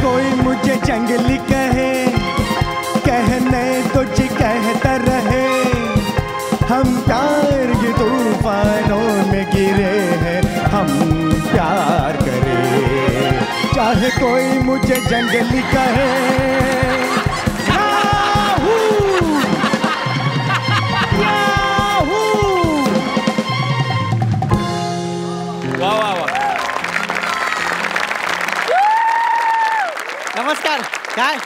कोई मुझे जंगली कहे, कहने तो जी कहता रहे, हम प्यार के तूफानों में गिरे हैं, हम प्यार करें। चाहे कोई मुझे जंगली कहे। वाह वाह वाह. नमस्कार. काय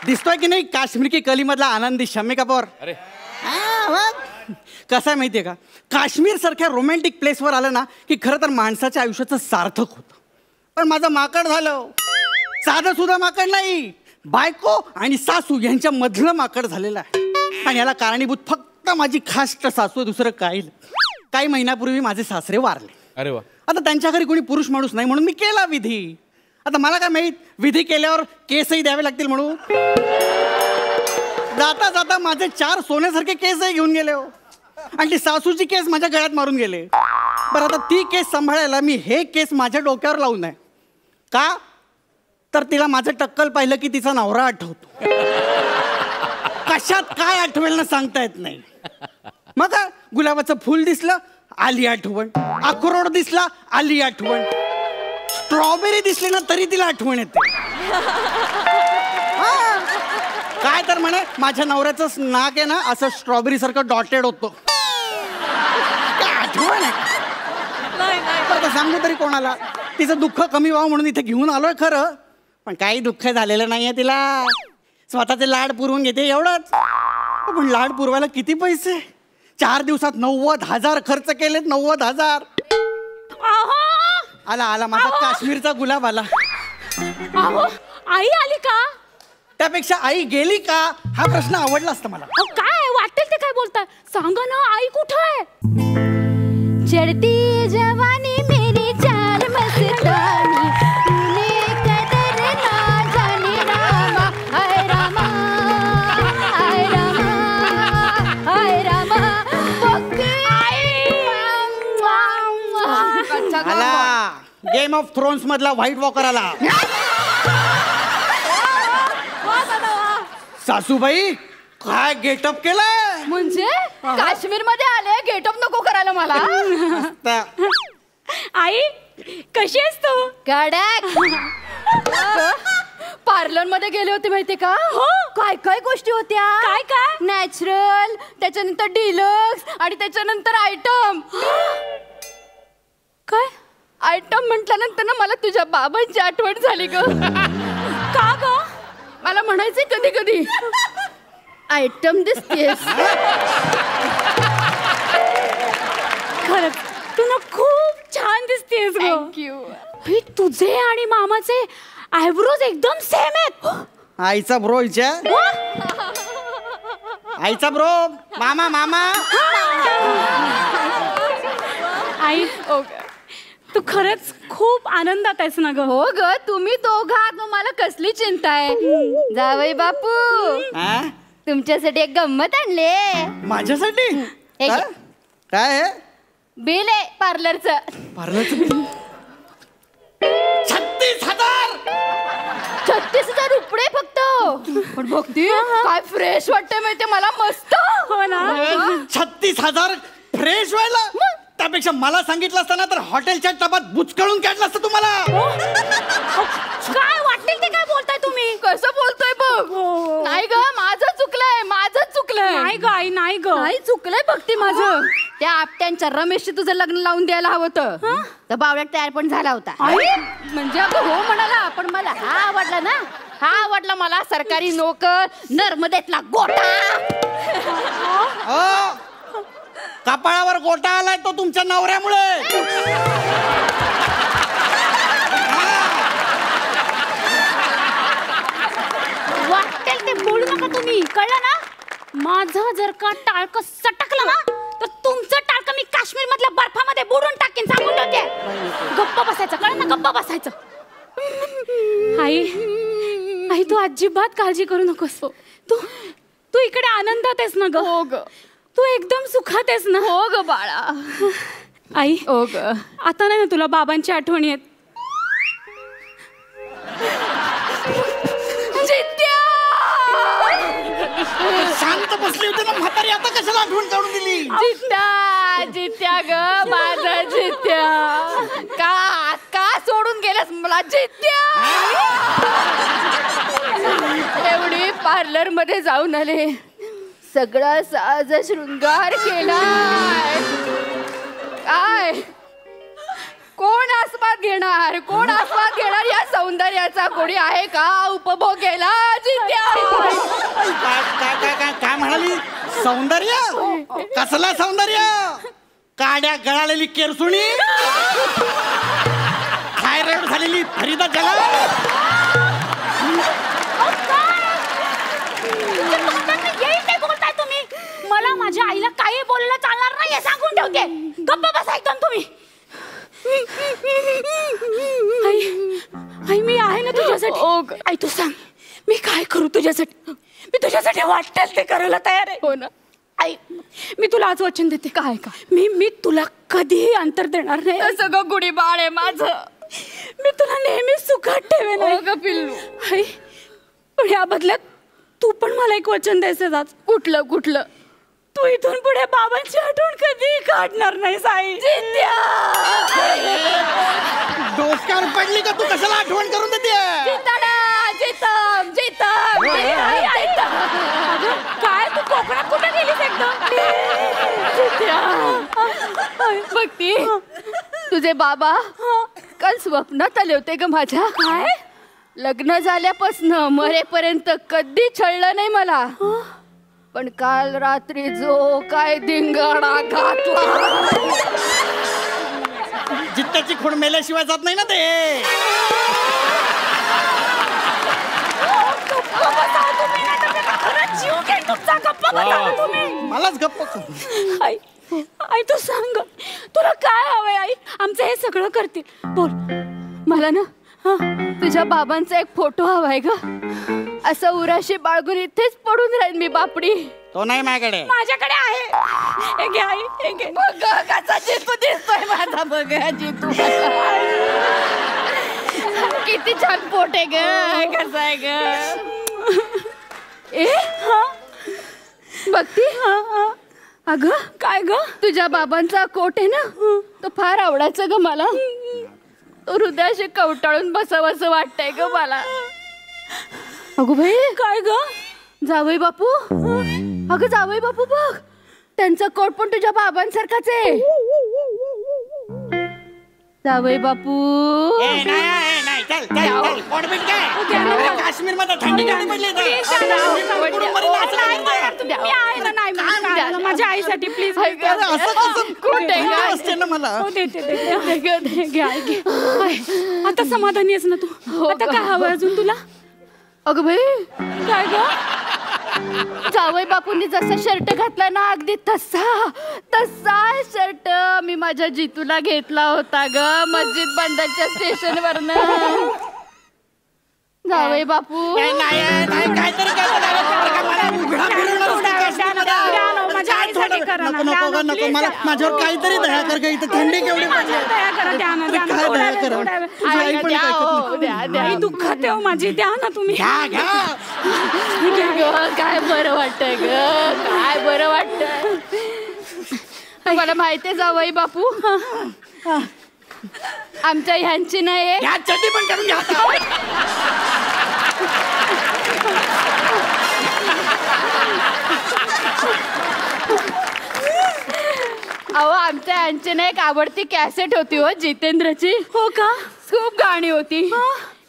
दिसतोय की नाही काश्मीर की कली मधला आनंदी शम्मी कपूर? अरे कसं आहे माहितीये का, काश्मीर सारख्या रोमॅन्टिक प्लेसवर आलं ना की खरं तर माणसाच्या आयुष्याचं सार्थक होतं. पण माझं माकड झालं. साधं सुद्धा माकड नाही, बायको आणि सासू यांच्या मधलं माकड झालेलं आहे. आणि याला कारणीभूत फक्त माझी खास्ट सासू आहे, दुसरं काही महिन्यापूर्वी माझे सासरे वारले. अरे वा. आता त्यांच्या घरी कोणी पुरुष माणूस नाही म्हणून मी केला विधी. आता मला काय माहित विधी केल्यावर केसही द्यावे लागतील म्हणून. जाता जाता माझे 4 सोन्यासारखे केसही घेऊन गेले हो. आणि ती सासूची केस माझ्या गळ्यात मारून गेले. बरं आता ती केस सांभाळायला मी हे केस माझ्या डोक्यावर लावून आहे का, तर तिला माझं टक्कल पाहिलं की तिचा नवरा आठवतो. कशात काय आठवेल ना सांगता येत नाही. मग काय गुलाबाचं फुल दिसलं आली आठवण, अक्रोड दिसला आली आठवण, स्ट्रॉबेरी दिसली ना तरी तिला आठवण येते. काय तर म्हणे माझ्या नवऱ्याचं नाक आहे ना असं स्ट्रॉबेरी सारखं डॉटेड होतं. आठवण आहे सांगू तरी कोणाला. तिचं दुःख कमी व्हावं म्हणून इथे घेऊन आलोय खरं, पण काही दुःख झालेलं नाहीये तिला. स्वतःचे लाड पुरवून घेते एवढंच. पण लाड पुरवायला किती पैसे? 4 दिवसात 90,000 खर्च केलेत. 90,000. आला आला माझा काश्मीरचा गुलाब आला. आई आली का? त्यापेक्षा आई गेली का हा प्रश्न आवडला असता मला. काय वाटेल ते काय बोलताय, सांगा ना. आई कुठं आहे? चढती जवानी मेरी चाल मस्तानी, तूने कदर ना जानी रामा, हाय रामा, हाय रामा, हाय रामा. आला गेम ऑफ थ्रोन्स मधला व्हाईट वॉकर आला. सासूबाई काय गेटअप केलाय? म्हणजे काश्मीर मध्ये आले, गेटअप नको करायला मला. आई कशी आहेस तू? कडक. पार्लर मध्ये गेले होते माहितीये का? हो. काय काय गोष्टी होत्या. काय काय? नॅचरल, त्याच्यानंतर डिलक्स आणि त्याच्यानंतर आयटम. काय आयटम म्हटल्यानंतर ना मला तुझ्या बाबांची आठवण झाली ग. का ग? मला म्हणायचंय कधी कधी आयटम दिसतेस. खरंच तू ना खूप छान दिसतेस. थँक्यू. तुझे आणि मामाचे आयब्रोज एकदम सेम आहेत. आईचा ब्रो हिच्या. आईचा ब्रो मामा मामा. आई तू खरंच खूप आनंदात आहेस ना ग. हो ग, तुम्ही दोघात मला कसली चिंता आहे. जावई बापू तुमच्यासाठी एक गंमत आणले. माझ्यासाठी? काय आहे? बिल आहे पार्लरचं. पार्लरचं बिल 36,000. 36,000 रुपये फक्त. पण बघती काय फ्रेश वाटते माहिती मला. मस्त. हो ना. 36,000 फ्रेश व्हायला? त्यापेक्षा मला सांगितलं असतं ना तर हॉटेलच्या टबात बुचकळून काढलं असतं तुम्हाला. काय वाटेल ते काय बोलताय तुम्ही? कसं बोलतोय बघ. नाही ग, माझं चुकलंय, माझं चुकलंय. नाही ग आई, नाही ग, नाही चुकलंय बघती माझं. त्या आपट्यांच्या रमेशशी तुझं लग्न लावून द्यायला हवं होतं. तर बावड्यात तयार पण झाला होता. म्हणजे अगं हो म्हणाला, पण मला हा आवडला ना. हा आवडला मला. सरकारी नोकर, नर्मदेतला गोटा. कपाळावर गोटा आलाय तो तुमच्या नवऱ्यामुळे. वाटेल ते बोलू नका तुम्ही, कळलं ना. माझं जर का टाळकं सटकलं ना तर तुमचं टाळकं मी काश्मीर मधल्या बर्फामध्ये बुडून टाकेन, सांगून ठेवते. गप्प बसायचं, कळलं ना. गप्प बसायचं. आई आई तू अजिबात काळजी करू नकोस. तू इकडे आनंदात आहेस ना ग. हो ग. तू एकदम सुखात आहेस ना. हो ग बाळा. आई हो ग. आता नाही ना तुला बाबांची आठवण येत? बसली होती ना म्हातारी, आता कशाला आठवण काढून दिली? जित्या ग माझा जित्या, का सोडून गेलास मला जित्या? एवढी पार्लर मध्ये जाऊन आले, सगळा साज शृंगार केलाय, काय कोण आस्वाद घेणार, कोण आस्वाद घेणार या सौंदर्याचा? कोणी आहे का उपभोग केला? जित्या काय म्हणाली? सौंदर्य? कसला सौंदर्य? काड्या गळालेली केरसुणी, थायरॉइड झालेली फरीदा जलाल. बोलताय तुम्ही? मला माझ्या आईला काही बोलायला चालणार नाही हे सांगून ठेवते. गप्प बसा एकदम तुम्ही. आई मी आहे ना तुझ्यासाठी. आई तू सांग मी काय करू तुझ्यासाठी? मी तुझ्यासाठी वाटेल ते करायला तयार आहे. हो ना आई, मी तुला आज वचन देते. काय का मी तुला कधीही अंतर देणार नाही. सगळं गुढी बाळ आहे माझं. मी तुला नेहमी सुखात ठेवेन. ग पिल्लू. आई, पण या बदल्यात तू पण मला एक वचन द्यायचं आज. कुठलं? तू इथून पुढे बाबांची आठवण कधी काढणार नाही साई. डोक्यावर पडली का तू? कशाला आठवण करून देते? काय तू कोकणात कुठे गेलीस एकदम? भक्ती, तुझे बाबा काल स्वप्नात आले होते ग माझ्या. काय? लग्न झाल्यापासून मरेपर्यंत कधी छळलं नाही मला, पण काल रात्री जो काय धिंगाणा घातला. जित्याची खूण मेल्याशिवाय जात नाही ना ते. मलाच गप्प. आई, आई तू सांग तुला काय हवंय? आई आमचं हे सगळं करतील. बोल. मला ना तुझ्या बाबांचा एक फोटो हवाय ग. असं उराशी बाळगून इथेच पडून राहील मी बापडी. तो नाही माझ्याकडे. माझ्याकडे आहे. हे घे आई, हे घे. बघ कसा जितू दिसतोय माझा. बघ जितू किती छान पोट आहे ग. कसा आहे ग? ए भक्ती, अगं काय ग? तुझ्या बाबांचा कोट आहे ना, तो फार आवडायचा ग मला. तो हृदयाशी कवटाळून बसावं वाटतंय ग मला. अगो बाई, काय ग? जावई बापू. अगं जावई बापू बघ, त्यांचा कोट पण तुझ्या बाबांसारखाच आहे. जावई बापू. काश्मीर मध्ये थंडी केवढी पडली. माझ्या आईसाठी प्लीज. असते ना मला. आता समाधानी आहेस ना तू? आता काय हवं अजून तुला? अगं बाई, काय ग? जावई बापूंनी जसा शर्ट घातला ना, अगदी तसा शर्ट मी माझ्या जितूला घेतला होता ग मस्जिद बंदरच्या स्टेशन वरनं. जावई बापू नको मला माझ्यावर काहीतरी दया कर ग. इथं थंडी केवढी पडली. दुःखात ठेव माझी. द्या ना तुम्ही. काय बरं वाटतंय ग, काय बरं वाटतंय. मला माहितीये जावई बापू, आमच्या ह्यांची नाही चड्डी पण करून घ्या. अहो आमच्या ह्यांची ना एक आवडती कॅसेट होती हो जितेंद्रची. हो का? खूप गाणी होती.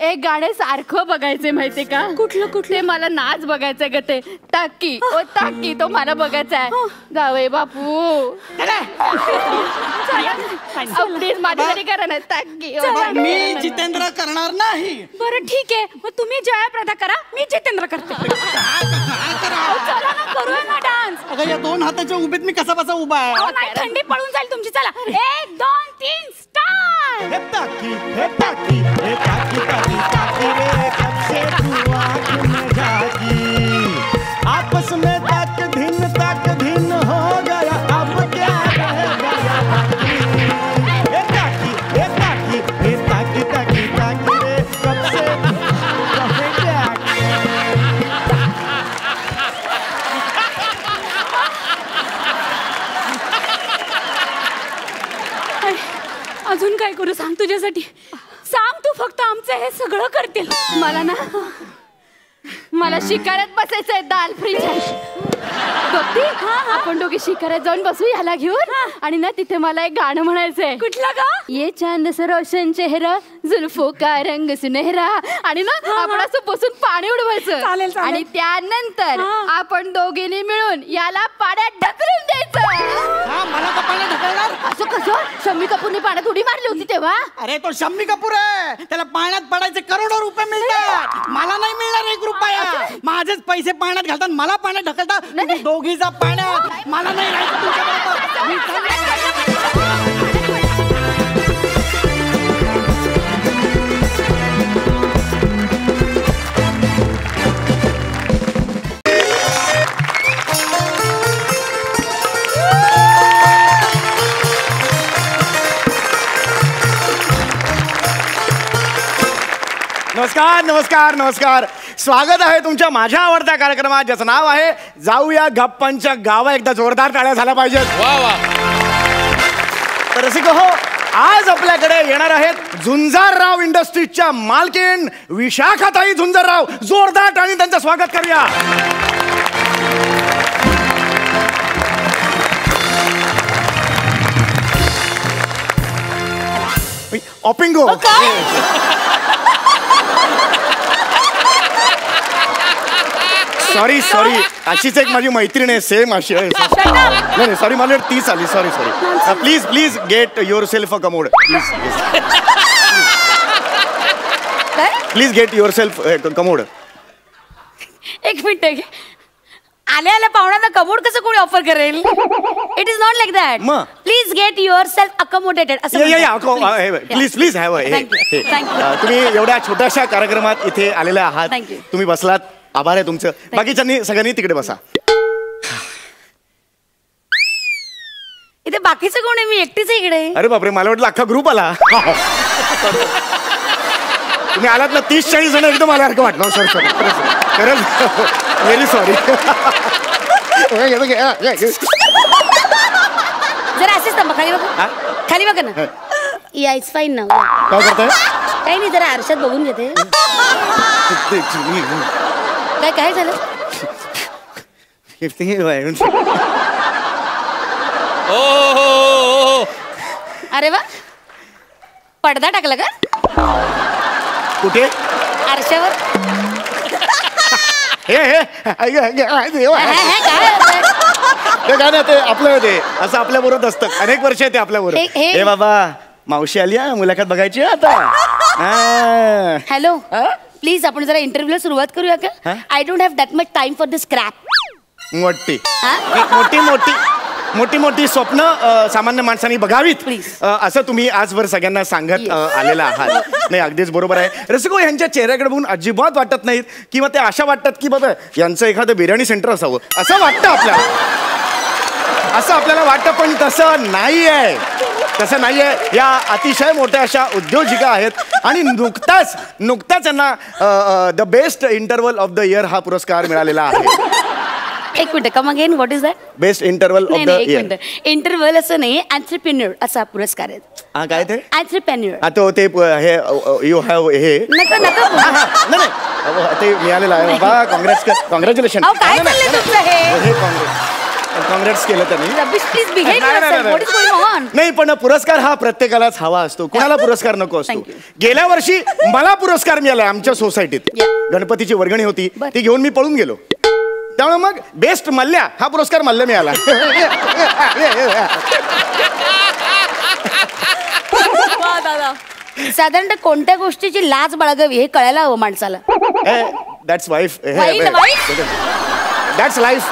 एक गाणे सारखं बघायचे माहितीये का? कुठलं? ते मला नाच बघायचंय ग. ते टाकी ओ टाकी, तो मला बघायचा आहे. जावई बापू प्लीज माझ्यासाठी करा ना टाकी. मी जितेंद्र करणार नाही. बरं ठीक आहे, मग तुम्ही जयाप्रदा करा, मी जितेंद्र करते. चला ना, करूया ना डान्स. अगं या दोन हाताच्या उभीत मी कसा बसा उभा आहे? नाही, थंडी पळून जाईल तुमची. चला 1 2 3 स्टार्ट. हे ताकी हे ताकी हे ताकी ताकी ताकी रे, कब से तू आँख में जागी. आपस में तक धिन हो गया, अब क्या रह गया बाकी. हे ताकी हे ताकी हे ताकी ताकी ताकी रे, कब से तू आँख में जागी. अजून काय करू सांग तुझ्यासाठी. सांग तू फक्त आमचं हे सगळं करतील. मला शिकाऱ्यात बसायचंय. दाल फ्रीज बघती. आपण दोघी शिकाऱ्यात जाऊन बसू ह्याला घेऊन. आणि ना तिथे मला एक गाणं म्हणायचंय. कुठला गा? ये चांद सा रोशन चेहरा जुल्फों का रंग सुनहरा. आणि ना आपण असं बसून पाणी उडवायचं. चालेल, चालेल. आणि त्यानंतर आपण दोघींनी मिळून याला पाण्यात ढकलून द्यायचं. मला का पाण्यात ढकलणार? असं कसं? शम्मी कपूरने पाण्यात उडी मारली होती तेव्हा. अरे तो शम्मी कपूर आहे. त्याला पाण्यात पडायचे करोडो रुपये मिळतात. मला नाही मिळणार 1 रुपया. माझेच पैसे पाण्यात घालतात, मला पाण्यात ढकलतात. तुम्ही दोघी जा पाण्यात. मला नाही राहायचं तुमच्याबरोबर. मी चालले. नमस्कार नमस्कार नमस्कार. स्वागत आहे तुमच्या माझ्या आवडत्या कार्यक्रमात, ज्याचं नाव आहे जाऊया गप्पांच्या गावा. एकदा जोरदार टाळ्या झाल्या पाहिजेत. वा वा. तर रसिक हो, आज आपल्याकडे येणार आहेत झुंजारराव इंडस्ट्रीजच्या मालकीण विशाखाताई झुंजारराव. जोरदार टाळी त्यांचं स्वागत करूया. ऑपिंगो. सॉरी सॉरी, अशीच एक माझी मैत्रीण आहे, सेम अशी आहे. नाही सॉरी, मला तीच आली. Sorry sorry. Please please get your self a commode. Please get your self commode. एक मिनिट. आल्या आल्या पाहुण्यांना कमोड कसं कोणी ऑफर करेल? It is not like that. Please get your self accommodated. Please please have. तुम्ही एवढ्या छोट्याशा कार्यक्रमात इथे आलेल्या आहात. तुम्ही बसलात, आभार आहे तुमचं. बाकीच्यांनी सगळ्यांनी तिकडे बसा. इथे बाकीचं कोण आहे? मी एकटीच आहे इकडे. अरे बापरे, मला वाटलं अख्खा ग्रुप आला. तुम्ही आलात ना 30-40 जण एकदम आल्यासारखं वाटलं. सॉरी सॉरी, खरंच व्हेरी सॉरी. जरा असेच थांबा. खाली बघा, खाली बघा ना. या इट्स फाईन ना. काय करताय? काही नाही, जरा आरशात बघून घेते. काय काय झालं? अरे वा, पडदा टाकला का? कुठे? आरशावर. काय ना ते आपलं ते असं आपल्या बरोबर असतं. अनेक वर्ष ते आपल्या बरोबर. हे बाबा, मावशी आली हा, मुलाखत बघायची आता. हॅलो, प्लीज आपण जरा इंटरव्ह्यूला सुरुवात करूया का? I don't have that much time for this crap. मोठी मोठी मोठी मोठी मोठी स्वप्न सामान्य माणसांनी बघावीत, असं तुम्ही आजवर सगळ्यांना सांगत आलेला आहात. नाही, अगदीच बरोबर आहे. रसिको, यांच्या चेहऱ्याकडे बघून अजिबात वाटत नाहीत किंवा ते अशा वाटतात की बाबा यांचं एखादं बिर्याणी सेंटर असावं, असं वाटतं आपल्याला. असं आपल्याला वाटतं, पण तसं नाही आहे. तसं नाही आहे. या अतिशय मोठ्या अशा उद्योजिका आहेत आणि नुकताच यांना the best interval of the year हा पुरस्कार मिळालेला आहे. एक minute, come again. What is that? Best interval of the year. Interval असं नाही, एंटरप्रेन्योर असा पुरस्कार आहे. हा, काय ते? एंटरप्रेन्योर. तो ते हे यू हॅव हे नका नका. नाही ते मिळालेलं आहे बाबा. कॉंग्रॅच्युलेशन. काय चाललंय तुमचं हे? काँग्रेस केलं त्यांनी. Please behave yourself. What is going on? नाही, पण पुरस्कार हा प्रत्येकालाच हवा असतो. कोणाला पुरस्कार नको असतो. गेल्या वर्षी मला पुरस्कार मिळाला आमच्या सोसायटीत. गणपतीची वर्गणी होती, ती घेऊन मी पळून गेलो. त्यामुळे मग बेस्ट मल्ल्या हा पुरस्कार मल्ल्या मिळाला. साधारणतः कोणत्या गोष्टीची लाज बाळगावी हे कळायला हवं माणसाला. That's wife. That's life.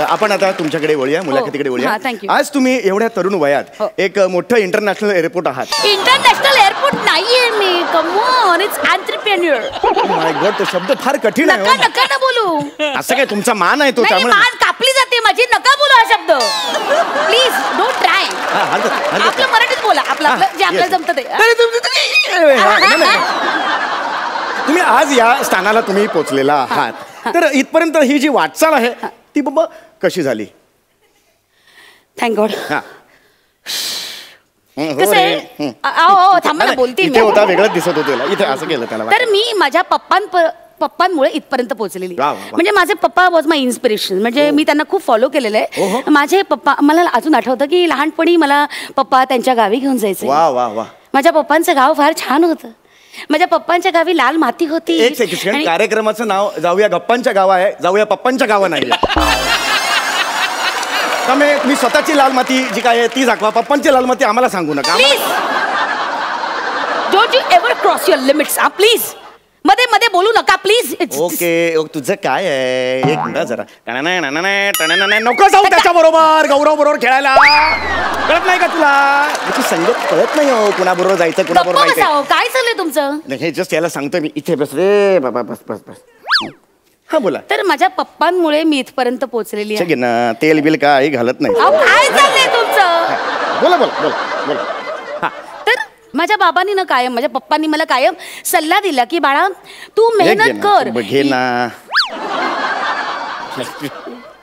आपण आता तुमच्याकडे वळूया, मुलाखतीकडे वळूया. आज तुम्ही एवढ्या तरुण वयात एक मोठं इंटरनॅशनल एअरपोर्ट आहात. इंटरनॅशनल एअरपोर्ट नाहीये मी. Come on, it's entrepreneur. My God, तो शब्द फार कठीण आहे. नका नका ना बोलू. असं काय तुमचा मान आहे तो? त्यामुळे मान कापली जाते माझी. नका बोलू हा शब्द. Please don't try. आपलं मराठीत बोला. आपलं जे आपल्याला जमतं ते. तुम्ही आज या स्थानाला तुम्ही पोहोचलेला आहात, तर इथपर्यंत ही जी वाटचाल आहे ती बाबा कशी झाली? Thank God. कसं आहे अहो थांबा ना बोलते इथे होता वेगळंच दिसत होतं त्याला. इथे असं केलं त्याला. तर मी माझ्या पप्पांमुळे इथपर्यंत पोहोचलेली. वा, वा. म्हणजे माझे पप्पा वॉज माय इन्स्पिरेशन. म्हणजे मी त्यांना खूप फॉलो केलेलं आहे. माझे पप्पा मला अजून आठवतं की लहानपणी मला पप्पा त्यांच्या गावी घेऊन जायचे. वा वा वा. माझ्या पप्पांचं गाव फार छान होतं. माझ्या पप्पांच्या गावी लाल माती होती. एक सेकंड, कार्यक्रमाचं नाव जाऊया गप्पांच्या गावा आहे, जाऊया पप्पांच्या गावा नाही. त्यामुळे तुम्ही स्वतःची लाल माती जी काय आहे ती दाखवा, पप्पांची लाल माती आम्हाला सांगू नका. Please don't you ever cross your limits. Please मध्ये मध्ये बोलू नका प्लीज. ओके तुझं काय आहे, एक मिनिट जरा. नको जाऊ त्याच्या बरोबर, गौरव बरोबर खेळायला. कळत नाही का तुला, तुझी संगत कळत नाही हो, कुणाबरोबर जायचं कुणाबरोबर जायचं. काय चाललंय तुमचं. हे जस्ट याला सांगतोय मी. इथे बस रे बाबा, बस बस बस. हा बोला. तर माझ्या पप्पांमुळे मी इथपर्यंत पोहोचलेली आहे. ना तेल बिल काही घालत नाही. काय चाललंय तुमचं. बोला बोला बोला बोला. तर माझ्या बाबांनी ना कायम, माझ्या पप्पांनी मला कायम सल्ला दिला की बाळा तू मेहनत कर. घे ना.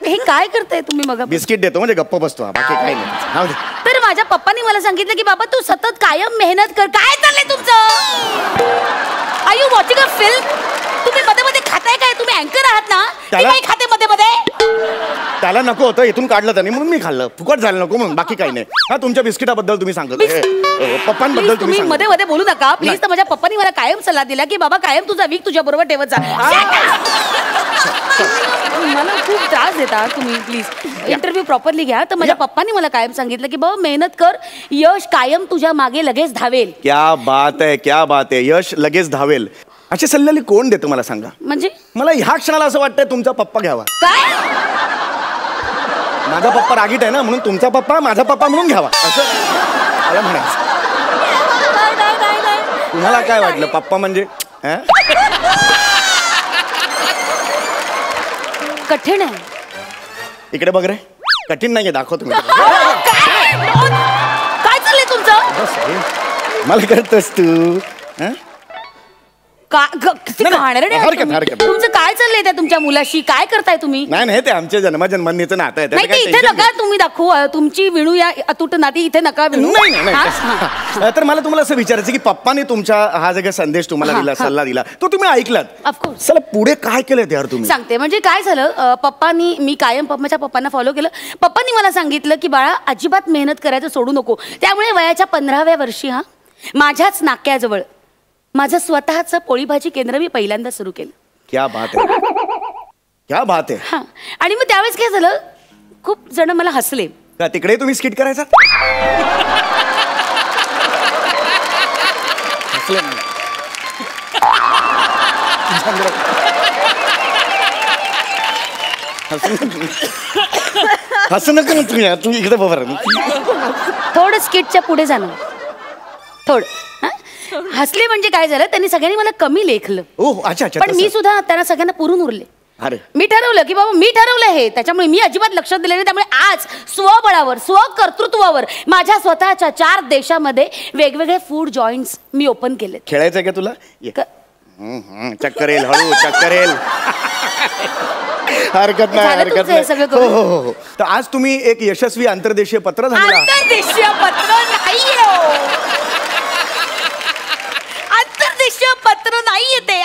हे काय करताय तुम्ही. मग बिस्किट देतो म्हणजे गप्प बसतो, बाकी काही नाही. तर माझ्या पप्पांनी मला सांगितलं की बाबा तू सतत कायम मेहनत कर. काय चाललंय तुमचं. Are you watching a film. तुम्ही मध्ये मध्ये खाताय काय. तुम्ही अँकर आहात ना. काय खाते मध्ये मध्ये. त्याला नको होतं, इथून काढलं त्याने म्हणून मी खाल्लं. फुकट झालं नको म्हणून, बाकी काही नाही. हा तुमच्या बिस्किटाबद्दल तुम्ही सांगत, पप्पांबद्दल तुम्ही मध्ये मध्ये बोलू नका प्लीज. तर माझ्या पप्पांनी मला कायम सल्ला दिला की बाबा कायम तुझा वीक तुझ्या बरोबर ठेवत जा. मला खूप त्रास देता तुम्ही. प्लीज इंटरव्ह्यू प्रॉपरली घ्या. तर माझ्या पप्पांनी मला कायम सांगितलं की बाबा मेहनत कर, यश कायम तुझ्या मागे लगेच धावेल. क्या बात आहे, क्या बात आहे. यश लगेच धावेल. असे सल्ले कोण देतो मला सांगा. म्हणजे मला ह्या क्षणाला असं वाटतंय तुमचा पप्पा घ्यावा. काय. माझा पप्पा रागीट आहे ना, म्हणून तुमचा पप्पा माझा पप्पा म्हणून घ्यावा असं मला म्हणायचं. तुम्हाला काय वाटलं पप्पा म्हणजे. कठीण आहे. इकडे बघ रे, कठीण नाहीये, दाखव तुम्ही. काय चाललंय तुमचं. मला करतोस तू. तुमचं काय चाललंय त्या तुमच्या मुलाशी. काय करताय तुम्ही. नाही ते आमच्या जन्मजन्मांनीचं नातं आहे. नाही इथे नका तुम्ही दाखवू. तुमची विणू या अतूट नाती इथे नका विणू. नाही. तर मला तुम्हाला असं विचारायचं की पप्पाने तुमच्या हा जगा संदेश तुम्हाला दिला, सल्ला दिला, तो तुम्ही ऐकलात. ऑफकोर्स. चला पुढे काय केलं यार तुम्ही. सांगते. म्हणजे काय झालं, पप्पांनी मी कायम माझ्या पप्पांना फॉलो केलं. पप्पांनी मला सांगितलं की बाळा अजिबात मेहनत करायचं सोडू नको. त्यामुळे वयाच्या 15व्या वर्षी माझ्याच नाक्याजवळ माझं स्वतःचं पोळी भाजी केंद्र मी पहिल्यांदा सुरू केलं. क्या बात आहे, क्या बात आहे. हा. आणि मग त्यावेळेस काय झालं, खूप जण मला हसले. का तिकडे तुम्ही स्किट करायचा. हसले हसू नका ना तुम्ही. तू इकडे बरोबर थोडं स्किटच्या पुढे जाणं. थोडं हसले म्हणजे काय झालं, त्यांनी सगळ्यांनी मला कमी लेखलं. अच्छा अच्छा. पण मी सुद्धा त्यांना सगळ्यांना पुरून उरले. अरे मी ठरवलं की बाबा मी ठरवलं हे, त्याच्यामुळे मी अजिबात लक्ष दिलं नाही. त्यामुळे आज स्वबळावर स्वकर्तृत्वावर माझ्या स्वतःच्या 4 देशामध्ये वेगवेगळे फूड जॉईंट्स मी ओपन केले. खेळायचं का तुला. चक्कर येईल, हळू चक्कर येईल. हरकत नाही, हरकत नाही. हो. तर आज तुम्ही एक यशस्वी आंतरदेशीय पत्र झालेला. आंतरदेशीय पत्र नाही येते.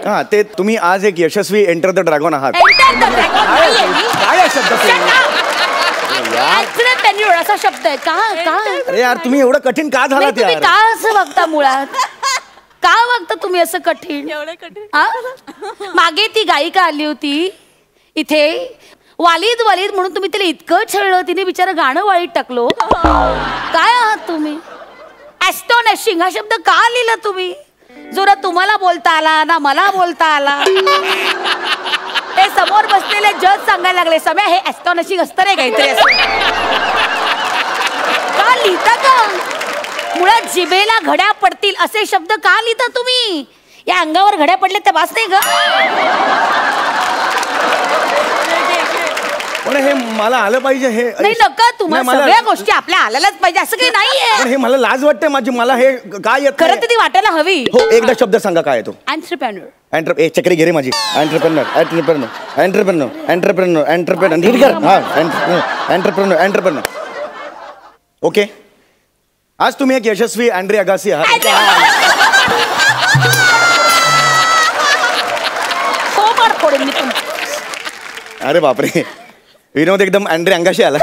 हा ते तुम्ही आज एक यशस्वी एंटर द ड्रॅगन आहात. काय शब्द असा शब्द आहे का. अरे यार तुम्ही एवढं कठीण का झाला. तुम्ही का असं बघता मुळात. का वागता तुम्ही असं कठीण. मागे ती गायिका आली होती इथे, वालीद वालीद म्हणून तुम्ही तिला इतकं छळलं, तिने बिचारा गाणं वाळीत टाकलो. काय आहात तुम्ही. ॲस्टॉनिशिंग हा शब्द का लिहिला तुम्ही. जोरा तुम्हाला बोलता आला ना मला बोलता आला. ते समोर बसलेले जज सांगायला लागले सम्या हे ॲस्टॉनिशिंग असतं रे काहीतरी. का लिहिता का. मुळात जिभेला घड्या पडतील असे शब्द का लिहिता तुम्ही. या अंगावर घड्या पडले तर वाच नाही ग. पण हे मला आलं पाहिजे. हे नाही नका. तुम्हाला सगळ्या गोष्टी आपल्या आल्यालाच पाहिजे असं काही नाहीये. हे मला लाज वाटते माझी. मला हे काय येत खरं तर ती वाटायला हवी. हो एकदा शब्द सांगा काय तो. एंटरप्रेन्योर. चक्री घे रे माझी. एंटरप्रेन्योर. ओके, आज तुम्ही एक यशस्वी अँड्री अगासी आहात. फोडेल मी तुमचं. अरे बापरे, विनोद एकदम अँड्री अंगाशी आला.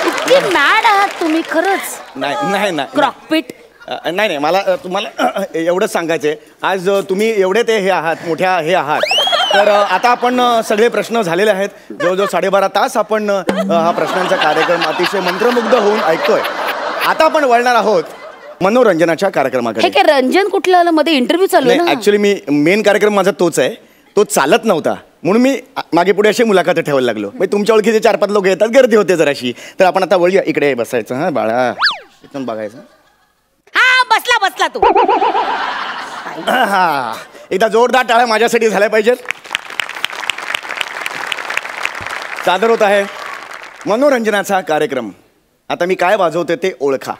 किती मॅड आहात तुम्ही खरंच. नाही क्रॉकपिट. नाही मला तुम्हाला एवढंच सांगायचंय, आज तुम्ही एवढे ते हे आहात, मोठ्या हे आहात, तर आता आपण सगळे प्रश्न झालेले आहेत. जवळजवळ 12.5 तास आपण हा प्रश्नांचा कार्यक्रम अतिशय मंत्रमुग्ध होऊन ऐकतोय. आता आपण वळणार आहोत मनोरंजनाच्या कार्यक्रमाकडे. हे काय रंजन कुठलं आलं मध्ये, इंटरव्ह्यू चालू आहे ना? ऍक्च्युली मी मेन कार्यक्रम माझा तोच आहे, तो चालत नव्हता म्हणून मी मागे पुढे अशी मुलाखत ठेवायला लागलो. म्हणजे तुमच्या ओळखीचे 4-5 लोक येतात, गर्दी होते जराशी. तर आपण आता वळूया, इकडे बसायचं. हा बाळा, इथून बघायचं. हा बसला तू. हा, एकदा जोरदार टाळ्या माझ्यासाठी झाल्या पाहिजेत. सादर होत आहे मनोरंजनाचा कार्यक्रम. आता मी काय वाजवते ते ओळखा.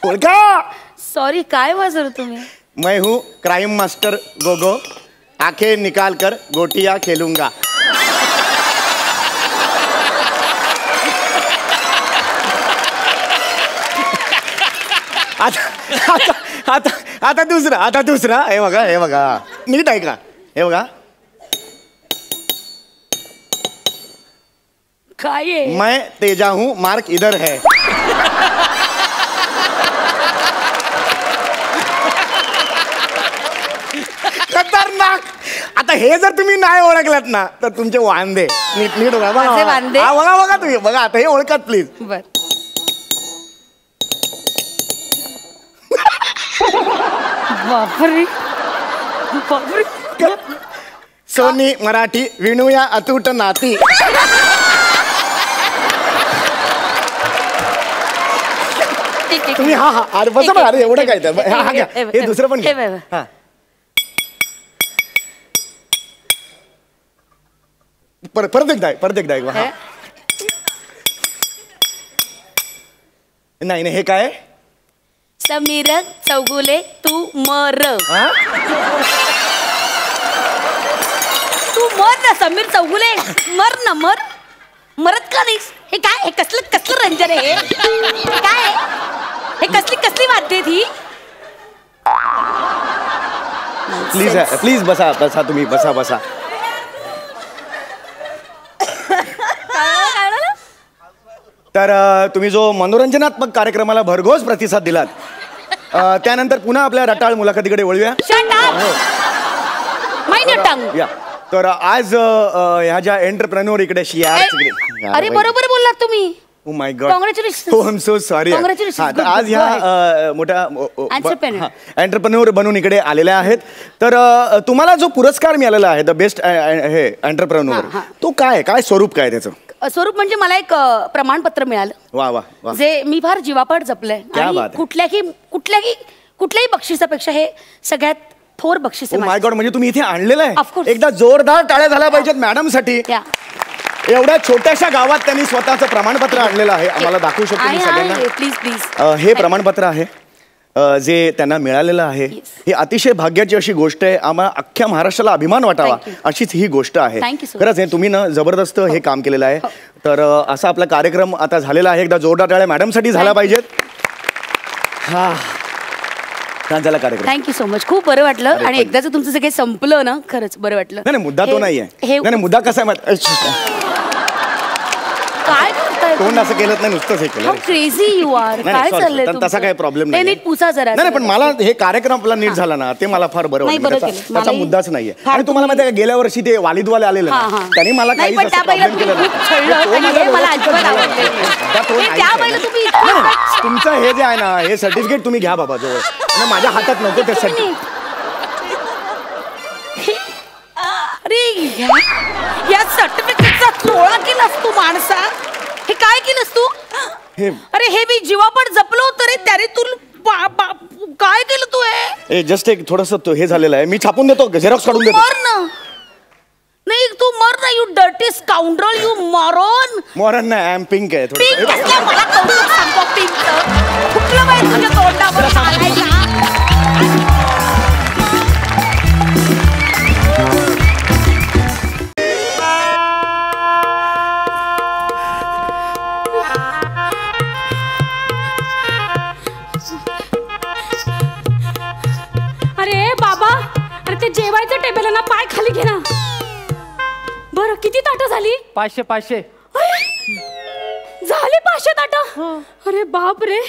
ओळखा. सॉरी, काय वाजवलं तुम्ही? मैं हूँ क्राइम मास्टर गोगो, आंखें निकाल कर गोटियां खेलूंगा. आता दुसरा हे बघा नीट ऐका. हे बघा, काय आहे? मैं तेजा हूँ, मार्क इधर है. खतरनाक. आता हे जर तुम्ही नाही ओळखलात ना तर तुमचे वांदे. नीट बघा. माझे वांदे? बघा तुम्ही बघा. आता हे ओळखात प्लीज. बर. बापरे. सोनी मराठी विणूया अतूट नाती. तुम्ही हा अरे बस बघा. अरे एवढं काय तर हा घ्या. हे दुसरं पण घ्या. हा, परत एकदा हा. नाही हे काय? समीर चौगुले तू मर. तू मर ना समीर चौगुले, मर ना. मरत का नाहीस? हे काय? हे कसलं रंजन आहे? हे काय आहे? हे कसली वाद्य ती? प्लीज बसा तुम्ही बसा. तर तुम्ही जो मनोरंजनात्मक कार्यक्रमाला भरघोस प्रतिसाद दिलात, त्यानंतर पुन्हा आपल्या रटाळ मुलाखतीकडे वळूया. या. तर आज ह्या ज्या एंटरप्रेन्योर इकडे अरे बरोबर बोललात तुम्ही. Oh my God, congratulation. I am so sorry. तर आज ह्या मोठ्या एंटरप्रेन्योर बनून इकडे आलेल्या आहेत. तर तुम्हाला जो पुरस्कार मिळालेला आहे द बेस्ट हे एंटरप्रेन्योर, तो काय स्वरूप काय त्याचं? स्वरूप म्हणजे मला एक प्रमाणपत्र मिळालं. वा. जे मी फार जीवापाड जपलंय. कुठल्याही बक्षिसापेक्षा हे सगळ्यात थोर बक्षीस आहे. माय गॉड, म्हणजे तुम्ही इथे आणलेलं आहे. Of course. एकदा जोरदार टाळ्या झाल्या पाहिजेत मॅडम साठी. एवढ्या छोट्याशा गावात त्यांनी स्वतःचं प्रमाणपत्र आणलेलं आहे. आम्हाला दाखवू शकतो मी सगळ्यांना. प्लीज. हे प्रमाणपत्र आहे जे त्यांना मिळालेलं आहे. ही अतिशय भाग्याची अशी गोष्ट आहे. आम्हाला अख्ख्या महाराष्ट्राला अभिमान वाटावा अशीच ही गोष्ट आहे. खरंच तुम्ही ना जबरदस्त हे काम केलेलं आहे. तर असा आपला कार्यक्रम आता झालेला आहे. एकदा जोरदार टाळ्या मॅडम साठी झाला पाहिजेत. हा, छान झाला कार्यक्रम. Thank you so much. खूप बरं वाटलं. आणि एकदाच तुमचं सगळं संपलं ना, खरंच बरं वाटलं. नाही मुद्दा तो नाहीये. नाही मुद्दा कसा आहे, काय तोंड असं केलं नाही, नुसतंच हे केलं. Crazy you are. काय चाललंय? तसा काही प्रॉब्लेम नाही. नीट पुसा जरा. नाही पण मला हे कार्यक्रम आपला नीट झाला ना, ते मला फार बरं वाटलं. त्याचा मुद्दाच नाहीये. आणि तुम्हाला माहिती आहे, गेल्या वर्षी ते वालिदवाले आलेले ना, त्यांनी मला काही प्रॉब्लेम केला नाही. तुमचं हे जे आहे ना, हे सर्टिफिकेट तुम्ही घ्या बाबा जवळ. माझ्या हातात नव्हतं ते सर्टिफिकेट. अरे या सर्टिफिकेटचा चोळा केलास तू माणसा. हे काय केलंस तू? अरे हे मी जीवापड जपलो होतं रे. त्याने तू काय केलं तू? हे जस्ट एक थोडस हे झालेलं आहे. मी छापून देतो, झेरॉक्स काढून देतो. मर ना. नाही तू मर ना. You dirty scoundrel, you Mauryan. Mauryan नाही, आय एम पिंक आहे. पिंक कसला? मला कौतुक सांगतो पिंकचं. कुठलं माहिती तुझ्या तोंडावर चालायला? जेवायचं टेबल आहे ना, पाय खाली घे ना. बरं किती ताटं झाली? 500. झाले 500 ताटं. अरे बाप रे,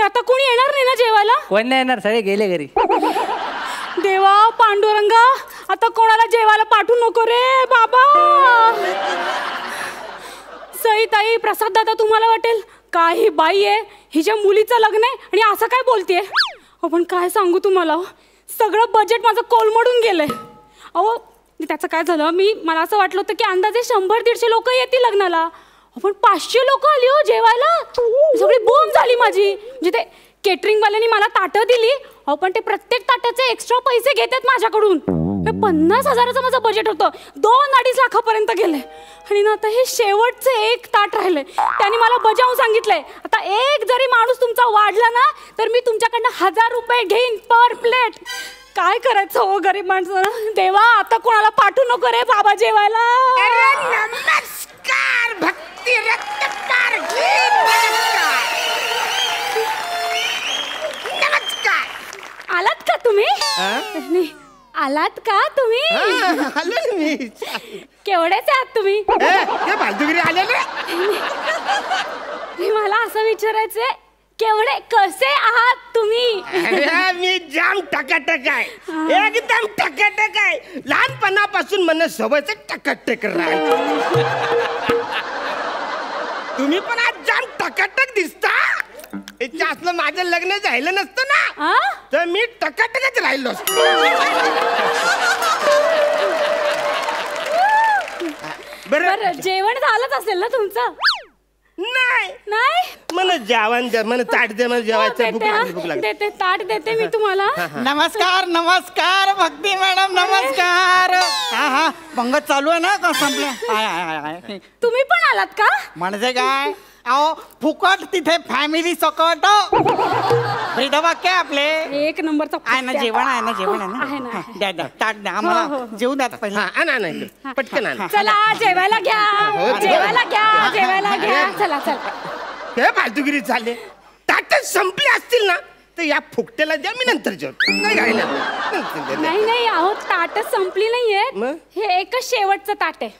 आता कोणी येणार नाही ना जेवायला? कोण नाही येणार, सगळे गेले घरी. देवा पांडुरंगा, आता कोणाला जेवायला पाठवू नको रे बाबा. सई ताई, प्रसाद दादा, तुम्हाला वाटेल काही बाई आहे, हिच्या मुलीचं लग्न आहे आणि असं काय बोलतेय. पण काय सांगू तुम्हाला, सगळं बजेट माझं कोलमडून गेलंय. अहो त्याचं काय झालं, मला असं वाटलं होतं की अंदाजे 100-150 लोक येतील लग्नाला, पण 500 लोक आली हो जेवायला. सगळी बोंब झाली माझी. म्हणजे ते केटरिंग वाल्यांनी मला ताटं दिली, पण ते प्रत्येक ताटाचे एक्स्ट्रा पैसे घेतात माझ्याकडून. 50,000चं माझं बजेट होतं, 2-2.5 लाखापर्यंत गेले. आणि ना आता हे शेवटचं एक ताट राहिलंय, त्यांनी मला बजावून सांगितलंय, आता एक जरी माणूस तुमचा वाढला ना तर मी तुमच्याकडनं 1000 रुपये घेईन पर प्लेट. काय करायचं हो गरीब माणसं. देवा आता कोणाला पाठवू नको रे बाबा जेवायला. नमस्कार भक्ती रत्नकार. नमस्कार. आलात का तुम्ही? नाही, आलात का तुम्ही? आलो मी. केवढेच आहात तुम्ही? बाजूगिरी आले ना. मला असं विचारायचंय, केवढे कसे आहात तुम्ही? मी जाम टकाटक आहे, एकदम टकाटक आहे. लहानपणापासून मला सवयच टकाटक राहायचं. तुम्ही पण आज जाम टकाटक दिसता. इच्छा असलं माझं लग्न झालं नसतं ना तर मी टकाटकच राहिलो असतो. बरं जेवण झालंच असेल ना तुमचं? नाही नाही, मला जेवण द्या, मला ताट दे, मला जेवायचं. भूक लागली. देते ताट देते मी तुम्हाला. नमस्कार नमस्कार भक्ती मॅडम, नमस्कार. हा पंगत चालू आहे ना का संपले? तुम्ही पण आलात का? म्हणजे काय, अहो फुकट तिथे फॅमिली सकट. वाक्य आपले एक नंबरचा आहे ना, जेवण आहे ना, जेवण आहे आहे ना. ना. द्या द्या ताट द्या आम्हाला, जेवू द्या पहिले. पटकन आणा. चला जेवायला घ्या, जेवायला घ्या, जेवायला घ्या. चला चला. हे फालतूगिरी चालले. ताटच संपली असतील ना तर या फुकट्याला द्या, मी नंतर जेवतो. नाही नाही, अहो ताटच संपली नाहीये, हे एकच शेवटचं ताट आहे.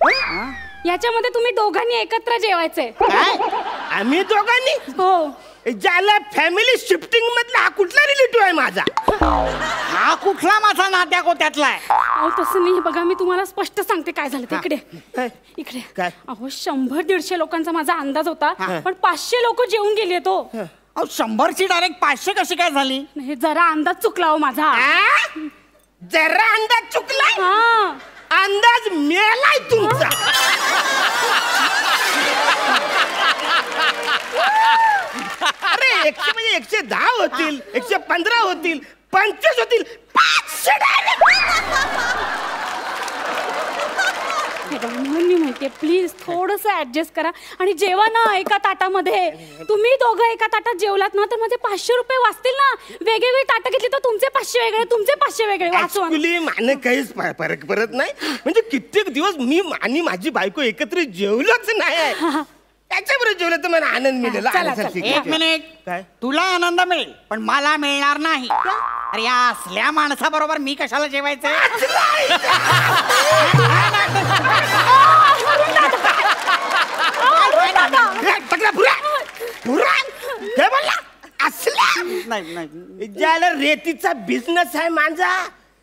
याच्यामध्ये तुम्ही दोघांनी एकत्र जेवायचंय. आम्ही दोघांनी? हो. ज्याला फॅमिली शिफ्टिंग मधला हा कुठला रिलेटिव्ह आहे माझा? हा कुठला माझा नात्या गोत्यातला आहे? अहो तसं नाही, बघा मी तुम्हाला स्पष्ट सांगते काय झालं ते. इकडे इकडे. काय? अहो 100-150 लोकांचा माझा अंदाज होता, पण 500 लोक जेवून गेले. तो अहो 100ची डायरेक्ट 500 कशी काय झाली? नाही, जरा अंदाज चुकला हो माझा. जरा अंदाज चुकला? हा, अंदाज मेलाय तुमचा. अरे 100 म्हणजे 110 होतील, 115 होतील, 25 होतील, 500 मी म्हणते प्लीज थोडस ऍडजस्ट करा आणि जेवा ना एका ताटामध्ये. तुम्ही दोघं एका ताटात जेवलात ना तर माझे 500 रुपये वाचतील ना. वेगवेगळी ताटं घेतली तर तुमचे 500 वेगळे, तुमचे 500 वेगळे. वाचवा. मान काहीच फरक पडत नाही. म्हणजे कित्येक दिवस मी आणि माझी बायको एकत्र जेवलोच नाही. त्याच्याबरोबर जेवलं तर मला आनंद मिळेल. एक मिनिट, काय? तुला आनंद मिळेल पण मला मिळणार नाही. अरे या असल्या माणसाबरोबर मी कशाला जेवायचं? ज्याला रेतीचा बिझनेस आहे माझा,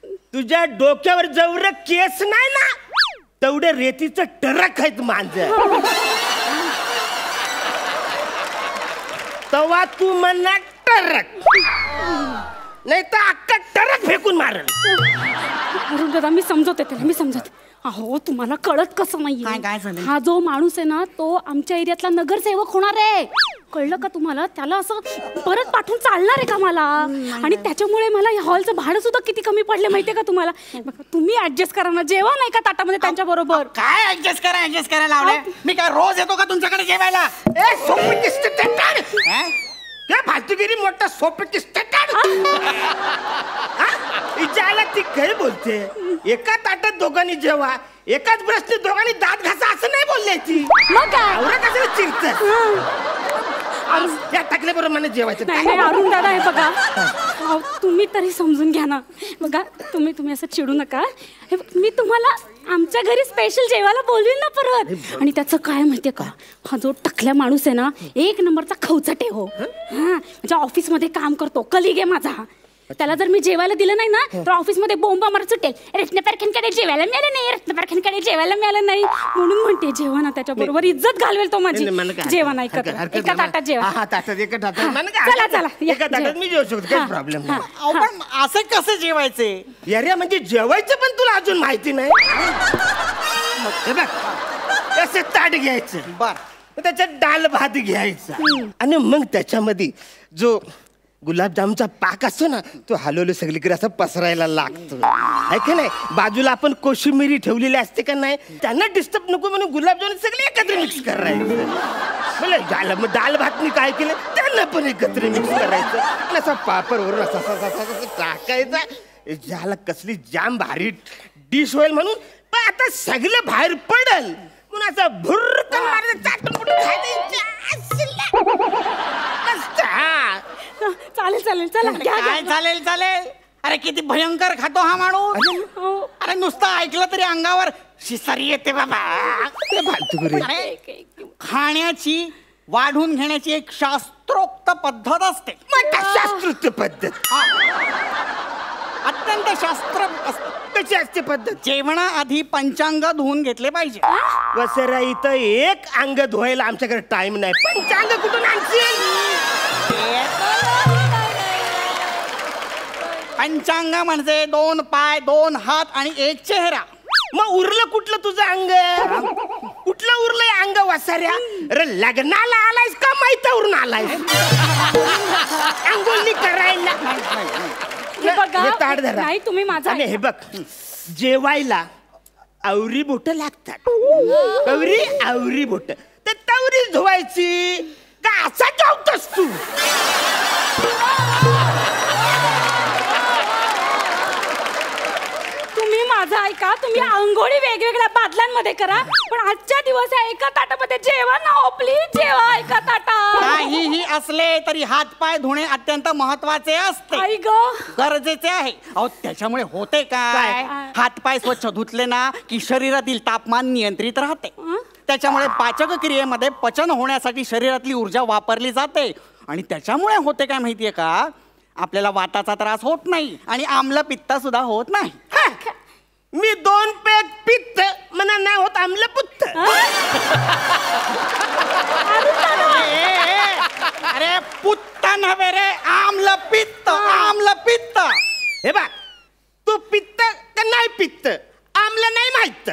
तुझ्या डोक्यावर जेवढं केस नाही ना तेवढे रेतीचं ट्रक आहेत माझं. तेव्हा तू म्हणणार ट्रक, नाही तर अख्खा ट्रक फेकून मारल. अरुण दादा मी समजवते त्याला, मी समजत. अहो तुम्हाला कळत कसं काय नाहीये, झालं? हा जो माणूस आहे ना तो आमच्या एरियातला नगरसेवक होणार आहे. कळलं का तुम्हाला? त्याला असं परत पाठवून चालणार आहे का मला? आणि त्याच्यामुळे मला या हॉलचं भाडं सुद्धा किती कमी पडले माहितीये का तुम्हाला? तुम्ही ऍडजस्ट करा ना, जेवा नाही का ताटामध्ये त्यांच्या बरोबर. काय ऍडजस्ट करायला लावलंय? मी काय रोज येतो का तुमच्याकडे जेवायला? फालतूगिरी मोठा सोपटी ज्याला ती काही बोलते. एका ताटात दोघांनी जेवा, एकाच ब्रशने दोघांनी दात घासा असं नाही बोलले ती. मग काय? आवरा कसं चिरत या टाकल्याबरोबर मला जेवायचं. नाही अरुण दादा हे बघा, अहो, तुम्ही तरी समजून घ्या ना. बघा तुम्ही असं चिडू नका. हे बघ, मी तुम्हाला आमच्या घरी स्पेशल जेवायला बोलवीन ना परत. आणि त्याचं काय माहितीये का, हा जो टकल्या माणूस आहे ना, एक नंबरचा खवचटे हो. हा म्हणजे ऑफिसमध्ये काम करतो, कलिग आहे माझा. त्याला जर मी जेवायला दिलं नाही ना तर ऑफिसमध्ये बोंबा मारत सुटेल. रत्नपारखेंकडे जेवायला मिळालं नाही, रत्नपारखेंकडे जेवायला मिळालं नाही म्हणून म्हणते जेवा ना, त्याच्या बरोबर इज्जत घालवेल तो माझी. जेवा नाही एका ताटात जेवा. चला चला एका ताटात मी जेवू शकतो, काही प्रॉब्लेम नाही. अहो, पण असे कसे जेवायचे? अरे म्हणजे जेवायचं पण तुला अजून माहिती नाही. हे बघ, असं ताट घ्यायचं, बर त्याच्यात डाल भात घ्यायचा आणि मग त्याच्यामध्ये जो गुलाबजामचा पाक असतो ना, तो हलवलं सगळीकडे असं पसरायला लागतो. आहे का नाही? बाजूला आपण कोशिंबिरी ठेवलेली असते का नाही, त्यांना डिस्टर्ब नको म्हणून गुलाबजामुन सगळे एकत्र मिक्स करायचं. मग डाल भातनी काय केलं, त्यांना पण एकत्र मिक्स करायचं आणि असा पापड वरून असा टाकायचा. झाला कसली जाम भारी डिश होईल म्हणून. पण आता सगळं बाहेर पडल म्हणून असं भुर्रकन मारायचं, चाटून पुटून खायचं. चालेल चालेल चला घ्या, काय घ्या. चालेल चालेल? अरे किती भयंकर खातो हा माणूस. अरे नुसतं ऐकलं तरी अंगावर शिसारी येते बाबा. अरे खाण्याची वाढून घेण्याची एक शास्त्रोक्त पद्धत असते. शास्त्रोक्त पद्धत, अत्यंत शास्त्र कशी असते पद्धत? जेवणाआधी पंचांग धुवून घेतले पाहिजे. वसरा इथं एक अंग धुवायला आमच्याकडे टाइम नाही. पंचांग कुठून आणशील? पंचांग म्हणजे 2 पाय 2 हात आणि 1 चेहरा. मग उरलं कुठलं तुझं अंग? कुठलं उरलंय अंग वसाऱ्या? अरे लग्नाला आलायस का माहितीवरून आलायस? अंगोली करायला. हे बघा, हे ताट धरा. नाही तुम्ही माझा आणि हे बघ, जेवायला आवरी बोट लागतात. आवरी बोट तर तवरी धुवायची का असा जेवतोस तू? तुम्ही माझा ऐका. तुम्ही आंघोळी वेगवेगळ्या बादल्यांमध्ये करा, पण आजच्या दिवस या एका ताटामध्ये जेवा ना. हो प्लीज जेवा एका ताटात. काहीही असले तरी हात पाय धुणे अत्यंत महत्वाचे असते, आई ग. गरजेचे आहे. अहो त्याच्यामुळे होते काय, हात पाय स्वच्छ धुतले ना की शरीरातील तापमान नियंत्रित राहते. त्याच्यामुळे पाचक क्रियेमध्ये पचन होण्यासाठी शरीरातली ऊर्जा वापरली जाते. आणि त्याच्यामुळे होते काय माहितीये का, आपल्याला वाताचा त्रास होत नाही आणि आम्ल पित्त सुद्धा होत नाही. मी 2 पेग पित्त म्हणा नाही होत आम्लपुत्त. अरे पुत्त नव्हे रे, आम्ल पित्त. आम्ल पित्त. हे बा, तू पित्त का नाही पित्त आम्ल नाही माहित.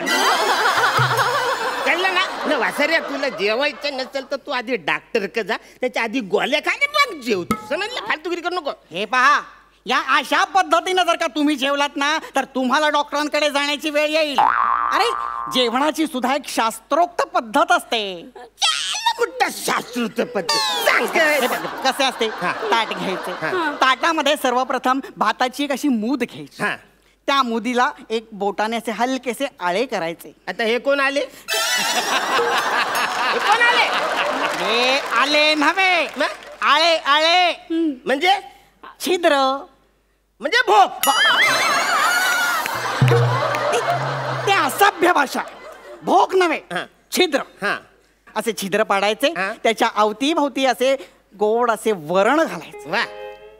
कळलं ना? वासऱ्या, तुला जेवायचं नसेल तर तू आधी डॉक्टर का जा, त्याच्या आधी गोळ्या खा मग जेव. समजलं? फालतूगिरी करू नको. हे पहा, या अशा पद्धतीनं जर का तुम्ही जेवलात ना तर तुम्हाला डॉक्टरांकडे जाण्याची वेळ येईल. अरे जेवणाची सुद्धा एक शास्त्रोक्त पद्धत असते. शास्त्रोक्त पद्धत कसे असते? ताट घ्यायचे. ताटामध्ये सर्वप्रथम भाताची एक अशी मूद घ्यायची. त्या मुदीला एक बोटाने असे हलकेसे आळे करायचे. आता हे कोण आले? कोण आले? हे आले नव्हे, आळे. आळे म्हणजे छिद्र, म्हणजे भोक. ते असभ्य भाषा. भोक नव्हे, छिद्र. हा, असे छिद्र पाडायचे. त्याच्या अवतीभोवती असे गोड असे वरण घालायचे. वा.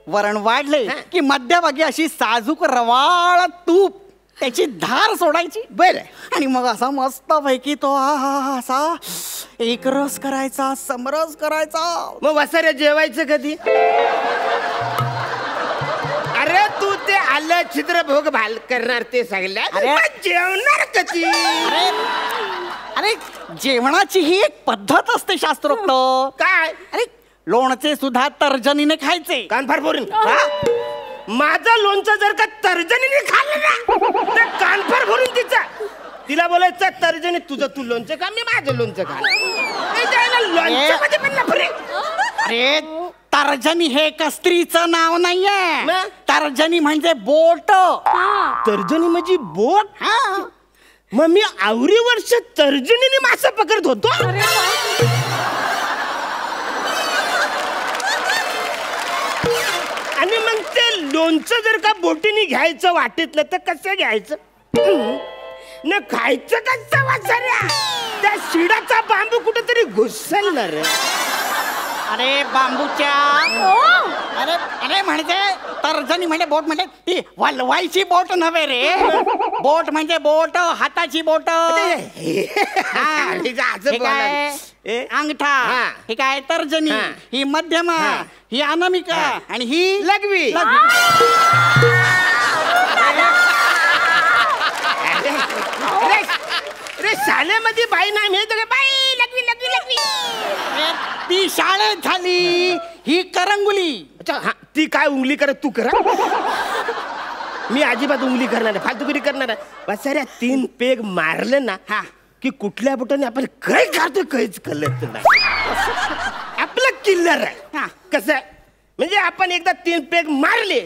वरण वाढले की मध्यभागी अशी साजूक रवाळ तूप त्याची धार सोडायची. बरं. आणि मग असा मस्त पैकी तो असा एकरस करायचा, समरस करायचा. मग वसाऱ्या जेवायचं कधी? अरे तू ते आलं छिद्र भोग भाल करणार ते सांगल्या, जेवणार कधी? अरे जेवणाची ही एक पद्धत असते शास्त्रोक्त. काय? अरे लोणचे सुद्धा तर्जनीने खायचे. कानफार फोडून. माझं लोणचं जर का तर्जनीने खाल्लं ना तर कानफार भरून तिला बोलायचं तर्जनी तुझं तू लोणचं खा, मी माझं लोणचं खा. अरे तर्जनी हे स्त्रीचं नाव नाहीये. तर्जनी म्हणजे बोट. तर्जनी म्हणजे बोट? मग मी आवरी वर्ष तर्जनीने मासा पकडत होतो. आणि मग ते लोणचं जर का बोटीने घ्यायचं वाटेतलं तर कसं घ्यायचं न खायचं कसं वाचाऱ्या त्या शिडाचा बांबू कुठेतरी घुसलणार. अरे बांबूच्या अरे अरे म्हणते तर्जनी म्हणजे बोट म्हणजे ती वलवायची बोट नव्हे रे. बोट म्हणजे बोट हाताची बोट. अंगठा ही काय तर्जनी ही मध्यमा ही अनामिका आणि ही लघवी. अरे शाळेमध्ये बाई नाही मिळत का बाई लघवी लघवी लघवी. ती शाळेत झाली ही करंगुली. अच्छा हा ती काय उंगली करत तू करा. मी अजिबात उंगली करणार आहे फालतुगिरी करणार आहे. बसाऱ्या 3 पेग मारले ना हा की कुठल्या बोटाने आपण काय काढतो काहीच कळत नाही. आपलं किल्लर आहे कसं म्हणजे आपण एकदा 3 पेग मारले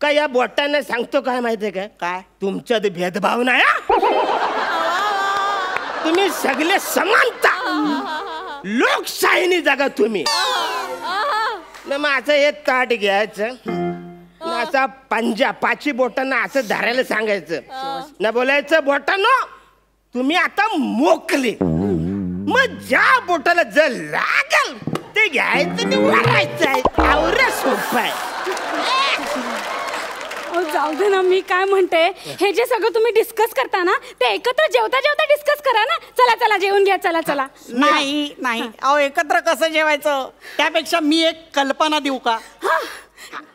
का या बोटाने सांगतो काय माहितीये का काय तुमच्यात भेदभाव नाही. तुम्ही सगळे समानता लोकशाहीने जगा तुम्ही. न मग असं हे ताट घ्यायचं असा पंजा 5 बोटांना असं धरायला सांगायचं न बोलायचं बोटांनो तुम्ही आता मोकले. मग ज्या बोटाला जर लागल ते घ्यायचं ते वाढायचं आहे. आवरा सोपं आहे. जाऊ दे ना मी काय म्हणते हे जे सगळं तुम्ही डिस्कस करता ना ते एकत्र जेवता जेवता डिस्कस करा ना. चला चला जेवून घ्या चला चला. नाही नाही अहो एकत्र कसं जेवायचं त्यापेक्षा मी एक कल्पना देऊ का.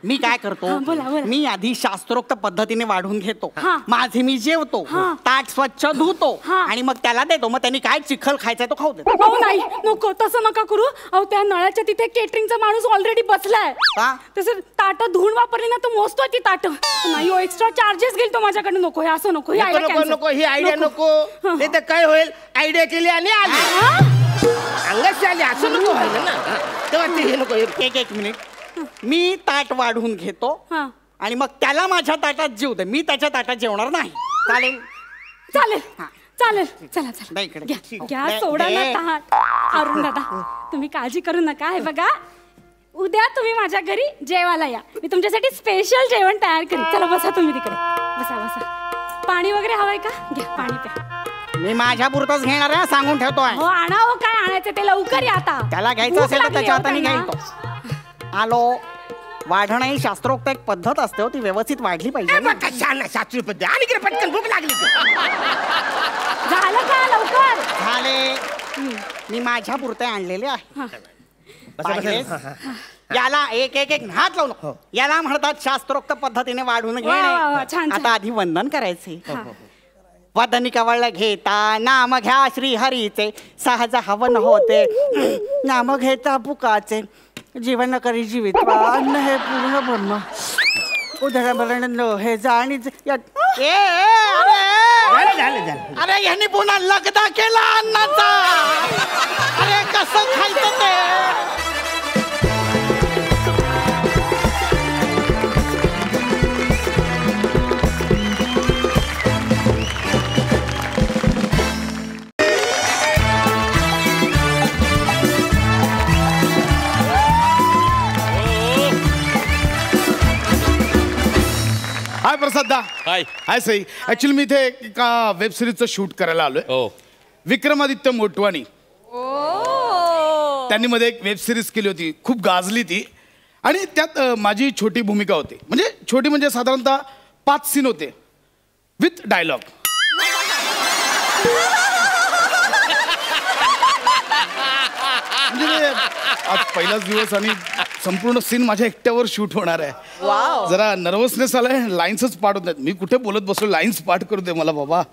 मी काय करतो बोला, बोला. मी आधी शास्त्रोक्त पद्धतीने वाढून घेतो. माझे मी जेवतो हा. ताट स्वच्छ धुतो हा. आणि मग त्याला देतो. मग त्यांनी काय चिखल खायचा तो खाऊ देतो. अहो नाही नको तसं नका करू. अहो त्या नळाच्या तिथे केटरिंगचा माणूस ऑलरेडी बसलाय. का? तसं ताट धुवून वापरली ना तो मोजतोय ती ताट. नाही हो एक्स्ट्रा चार्जेस घेईल तो माझ्याकडे. नको हे असं नको. नको नको नको ही आयडिया नको. नाही तर काय होईल आयडिया केली आणि आली अंगाशी आली असं नको व्हायला ना. तेव्हा ते हे नको. एक मिनिट मी ताट वाढून घेतो आणि मग त्याला माझ्या ताटात जेवू दे. मी त्याच्या ताटात जेवणार नाही. चालेल चालेल चालेल. चला दे चला इकडे. घ्या घ्या सोडा ना ताट. अरुण दादा तुम्ही काळजी करू नका. हे बघा उद्या तुम्ही माझ्या घरी जेवायला या. मी तुमच्यासाठी स्पेशल जेवण तयार करेन. चला बसा तुम्ही तिकडे. बसा बसा. पाणी वगैरे हवंय का घ्या पाणी प्या. मी माझ्या पुरतच घेणार आहे सांगून ठेवतोय. हो आणा हो काय आणायचं ते लवकर या आता. त्याला घ्यायचं असेल तर त्याच्या हाताने घ्यायचो. आलो वाढणं ही शास्त्रोक्त एक पद्धत असते हो. ती व्यवस्थित वाढली पाहिजे ना. शास्त्रीय पद्धत आणि की पटकन भूक लागली. झालं का लवकर झाले. मी माझ्या पुरते आणलेले आहे. बसा, पाहिलेस? बसा. याला एक एक एक हात लावून याला म्हणतात शास्त्रोक्त पद्धतीने वाढून वा, वा, वा, घेणे. छान, छान. आता आधी वंदन करायचे. वदनी कवळ घेता नाम घ्या श्री हरीचे सहज हवन होते. नाम घेता बुकाचे जीवन करी जीवित अन्न हे पूर्ण ब्रह्म उदरमरण हे जाणी अरे यांनी पुन्हा लगदा केला अन्नाचा. अरे कसं खायचं ते. हाय प्रसादा. हाय हाय सई. ऍक्च्युली मी इथे एका वेब सिरीजचं शूट करायला आलोय. ओ विक्रमादित्य मोटवानी त्यांनी मध्ये एक वेब सिरीज केली होती. खूप गाजली ती आणि त्यात माझी छोटी भूमिका होती. म्हणजे छोटी म्हणजे साधारणतः 5 सीन होते विथ डायलॉग. म्हणजे आज पहिलाच दिवस आणि संपूर्ण सीन माझ्या एकट्यावर शूट होणार आहे. जरा नर्वसनेस आलाय. लाईन्सच पाठ होत नाहीत. मी कुठे बोलत बसलो लाईन्स पाठ करू दे मला बाबा.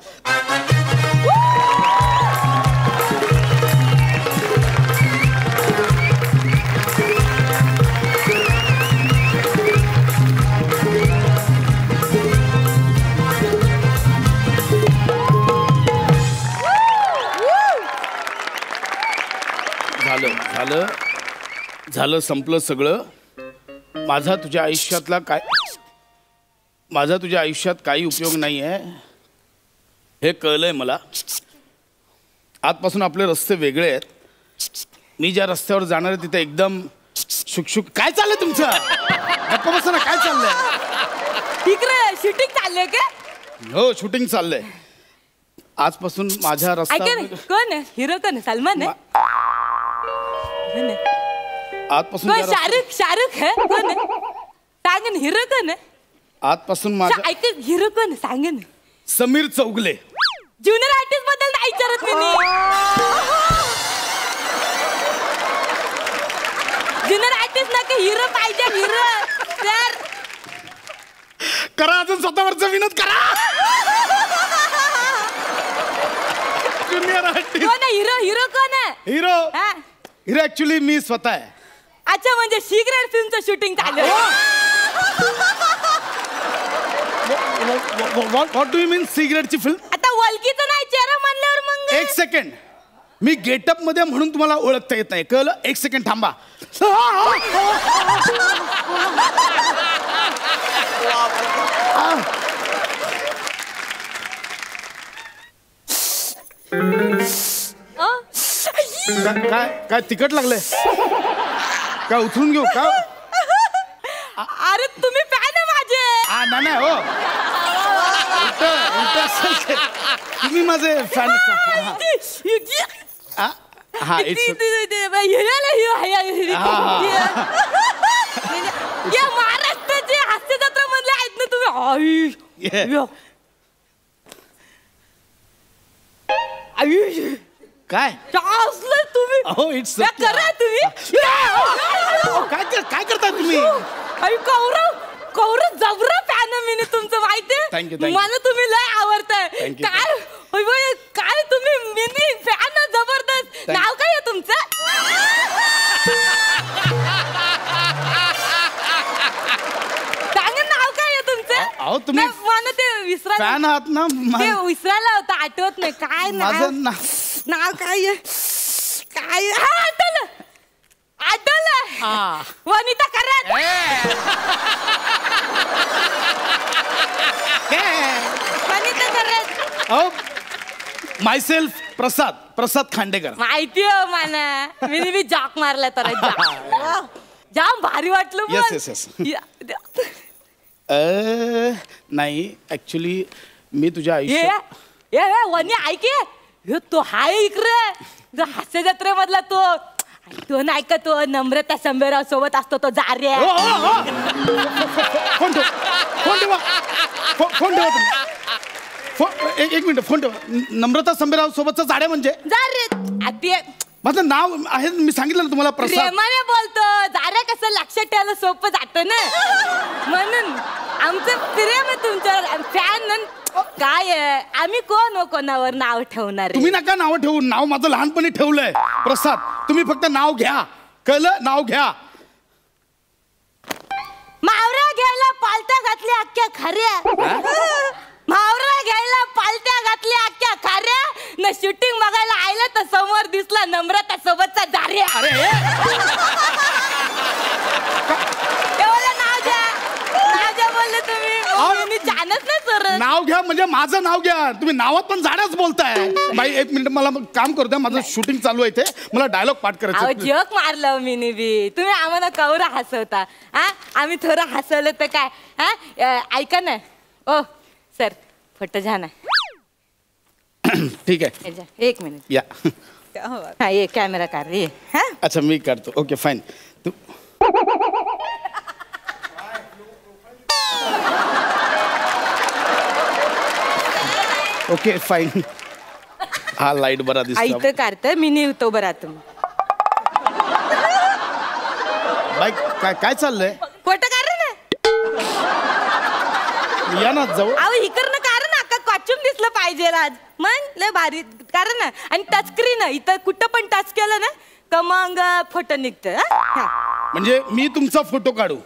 झालं झालं झालं संपलं सगळं. माझा तुझ्या आयुष्यात काही उपयोग नाही आहे हे कळलंय मला. आजपासून आपले रस्ते वेगळे आहेत. मी ज्या रस्त्यावर जाणार आहे तिथे एकदम शुक शुक काय चाललंय तुमचं? गप्पा बसा ना, काय चाललंय? इकडे शूटिंग चाललंय का? हो शूटिंग चाललंय आजपासून माझ्या ऐका ना, रस्ता कोण आहे हिरो? कोण आहे? सलमान आहे? कोण आहे? आजपासून कोण? या रस्ता- शाहरुख है? कोण आहे? सांग ना, हिरो कोण आहे? आजपासून माझ्या ऐक, हिरो कोण आहे? सांग ना. समीर चौगले. ज्युनियर आर्टिस्ट बद्दल नाही विचारत मी. ज्युनियर आर्टिस्ट ना का हिरो पाहिजे, हिरो. तर करा अजून स्वतःवरचा विनोद करा. ज्युनियर आर्टिस्ट कोण आहे हिरो? हिरो कोण आहे? हिरो हा? हिरो ऍक्च्युली मी स्वतः आहे. अच्छा, म्हणजे सिक्रेट फिल्मचं शूटिंग चालू आहे. व्हॉट डू यू मीन सिगरेटची फिल्म? आता वलकीचं नाही चेहरा म्हणल्यावर मग एक सेकंड मी गेटअप मध्ये म्हणून तुम्हाला ओळखता येत नाही कळलं? एक सेकंड थांबा. काय काय तिखट लागलंय? काय उचलून घेऊ का? अरे तुम्ही फॅन आहे माझे. नाही हो तुम्ही माझे फॅन. हा इट्स या महाराष्ट्राचे हास्य जत्रा मधले आहेत ना तुम्ही. काय असलं तुम्ही. हो इट्स या करा तुम्ही. काय करताय तुम्ही? कौरव जबरा फॅन मी तुमचं माहितीये. Thank you, thank you. मला तुम्ही लय आवडताय. Thank you, काय काय तुम्ही मिनी फॅन जबरदस्त. नाव काय आहे तुमचं? सांगा नाव काय आहे तुमचं? अहो, तुम्ही नाही, मला ते विसरायला फॅन आहात ना ते विसरायला होतं, आठवत नाही काय माझं नाव काय आहे? काय हा, आठवलं वनिता कराड. वनिता कराड. अहो मायसेल्फ प्रसाद खांडेकर. माहिती आहे मला. मी जॉक मारला तर जाम भारी वाटलं. Yes. नाही ऍक्च्युली मी तुझ्या आयुष्यात वनी ऐके तो हाय इकडे हास्य जत्रेमधला तो नाही का तो नम्रता संभेराव सोबत असतो तो जार्या. फोन ठेवा एक मिनिट फोन ठेवा. नम्रता संभेराव सोबतचा जाड्या म्हणजे जार्या माझं नाव आहे मी सांगितलं ना तुम्हाला प्रसाद. प्रेमाने बोलतो. जार्या कसं लक्षात ठेवायला सोपं जातं ना म्हणून आमचं प्रेम आहे तुमच्यावर. फॅन काय आहे आम्ही कोणावर नाव ठेवणार आहे? तुम्ही नका नाव ठेवू. नाव माझं लहानपणी ठेवलंय प्रसाद. तुम्ही फक्त नाव घ्या कळलं? नाव घ्या. मावरा घ्यायला पालत्या घातल्या अख्ख्या खऱ्या. मावरा घ्यायला पालत्या घातल्या अख्ख्या खऱ्या. न शूटिंग बघायला आयला तर समोर दिसला नम्रता सोबतचा जार्या. अरे एवढं नाव घ्या बोलले तुम्ही. मी छानच नाही सर. नाव घ्या म्हणजे माझं नाव घ्या. तुम्ही नावात पण जाड्याच बोलताय. बाई एक मिनिट मला काम करू द्या. माझं शूटिंग चालू आहे इथे. मला डायलॉग पाठ करायचं. जग मारलं मी बी. तुम्ही आम्हाला कवरा हसवता. हा आम्ही थोडं हसवलं तर काय. हा ऐका ना ओ सर फोटो घ्या ना. ठीक आहे एक मिनिट. या हा ये कॅमेरा काढ ये. हा अच्छा मी काढतो. Okay fine. Okay fine. हा लाईट बरा दिसतो. इथं काढतोय मी निवतो बरा तुम्ही. बाई काय चाललंय? फोटो काढ ना. या ना जाऊ. अहो इकडनं काढ ना. अख्खा कॉस्ट्युम दिसलं पाहिजे आज. मग लय भारी काढ ना. आणि टच स्क्रीन इथं कुठं पण टच केलं ना का मग फोटो निघतं. म्हणजे मी तुमचा फोटो काढू?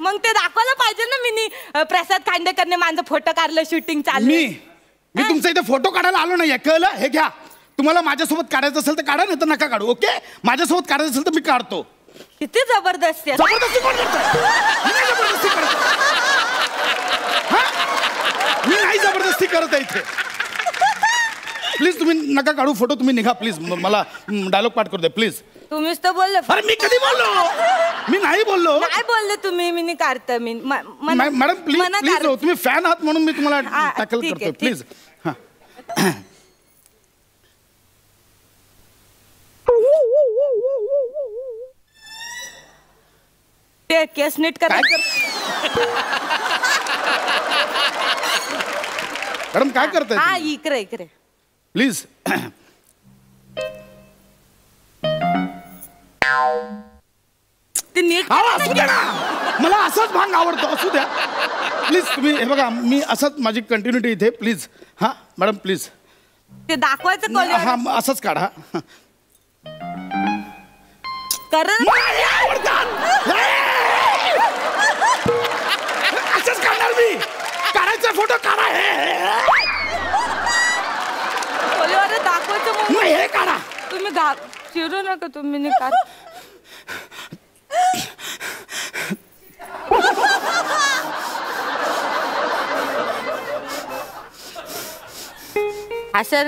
मग ते दाखवायला पाहिजे ना. मी प्रसाद खांडेकरने माझं फोटो काढलं शूटिंग चालू. मी तुमचा इथे फोटो काढायला आलो नाही. कळलं? हे घ्या. तुम्हाला माझ्यासोबत काढायचं असेल तर काढा नाही तर नका काढू. ओके माझ्यासोबत काढायचं असेल तर मी काढतो. किती जबरदस्ती. जबरदस्ती कोण करतोय? मी नाही जबरदस्ती करत. मी नाही जबरदस्ती करत आहे इथे. प्लीज तुम्ही नका काढू फोटो. तुम्ही निघा प्लीज. मला डायलॉग पाठ करू दे प्लीज. तुम्हीच तर बोलले. अरे मी कधी बोललो? मी नाही बोललो. काय बोलले तुम्ही? मी काढता मी मॅडम प्लीज प्लीज तुम्ही फॅन आहात म्हणून मी तुम्हाला टॅकल करतो प्लीज. हा ते केस नीट करायचं. मॅडम काय करताय? हा इकडे प्लीज. ते नीट असू द्या ना, मला असाच भांग आवडतो. असू द्या प्लीज. तुम्ही हे बघा मी असंच माझी कंटिन्युटी इथे प्लीज. हा मॅडम प्लीज ते दाखवायचं कॉल. हा असंच काढा. असंच काढणार मी. काढायचा फोटो काढा. दाखवायचं मग हे काढा. तुम्ही चिरू नका तुम्ही काढ.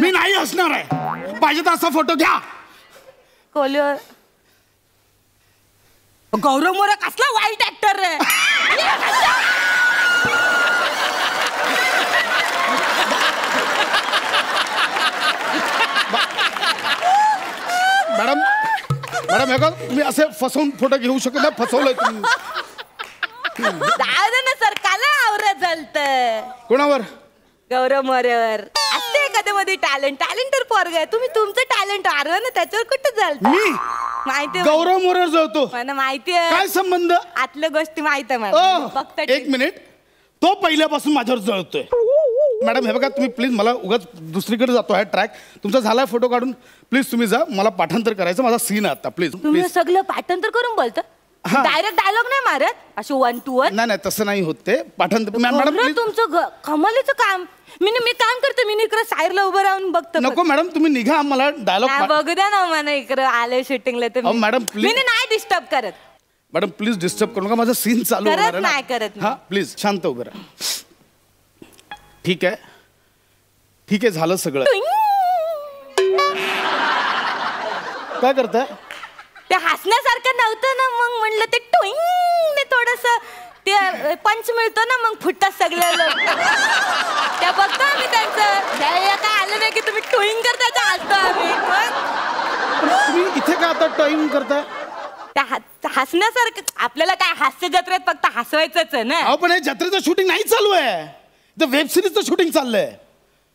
मी नाही असणार आहे. पाहिजे तर असा फोटो घ्या. कोलीवर गौरव मोरे कसला वाईट ऍक्टर रे. मॅडम मॅडम हे का तुम्ही असे फसवून फोटो घेऊ शकत नाही. फसवलंय तुम्ही. ना सर काला आवरत झालत. कोणावर? गौरव मोरेवर. असते एखाद्या मध्ये टॅलेंटर पोरग आहे. तुम्ही तुमचं टॅलेंट आरवा ना त्याच्यावर कुठं झालं? मी माहिती गौरव मोरेवर जळतो? मला माहिती आहे. काय संबंध? आतल्या गोष्टी माहित आहे मला. फक्त एक मिनिट. तो पहिल्यापासून माझ्यावर जळतोय. मॅडम हे बघा तुम्ही प्लीज मला उगाच दुसरीकडे जातो आहे ट्रॅक. तुमचा झालाय फोटो काढून. प्लीज तुम्ही जा. मला पाठांतर करायचं. माझा सीन आहे आता. प्लीज तुम्ही सगळं पाठांतर करून बोलता. डायरेक्ट डायलॉग नाही मारत असे 1 to 1. नाही तसं नाही होत ते पाठांतर. मॅडम तुमचं कमालीचं काम. मी काम करते. मी इकडे साईडला उभं राहून बघतो. नको मॅडम तुम्ही निघा. मला डायलॉग बघू द्या ना मला इकडे आले शूटिंगला. तर मॅडम प्लीज. मी नाही डिस्टर्ब करत. मॅडम प्लीज डिस्टर्ब करू नका. माझा सीन चालू होणार आहे. नाही करत. हा प्लीज शांत उभं राहा. ठीक आहे झालं सगळं. काय करताय? ते हसण्यासारखं नव्हतं ना मग म्हणलं ते टोईंग थोडस ते पंच मिळतो ना मग फुटतात सगळे लोक. त्या बघतो आम्ही त्यांचं काय आलं नाही की तुम्ही टोईंग करता. हसतो आम्ही. तुम्ही इथे का आता टॉईंग करताय? हसण्यासारखं आपल्याला काय हास्य जत्रेत फक्त हसवायचंच आहे ना. अहो पण हे जत्रेचं शूटिंग नाही चालू आहे. तर वेब सिरीजचं शूटिंग चाललंय.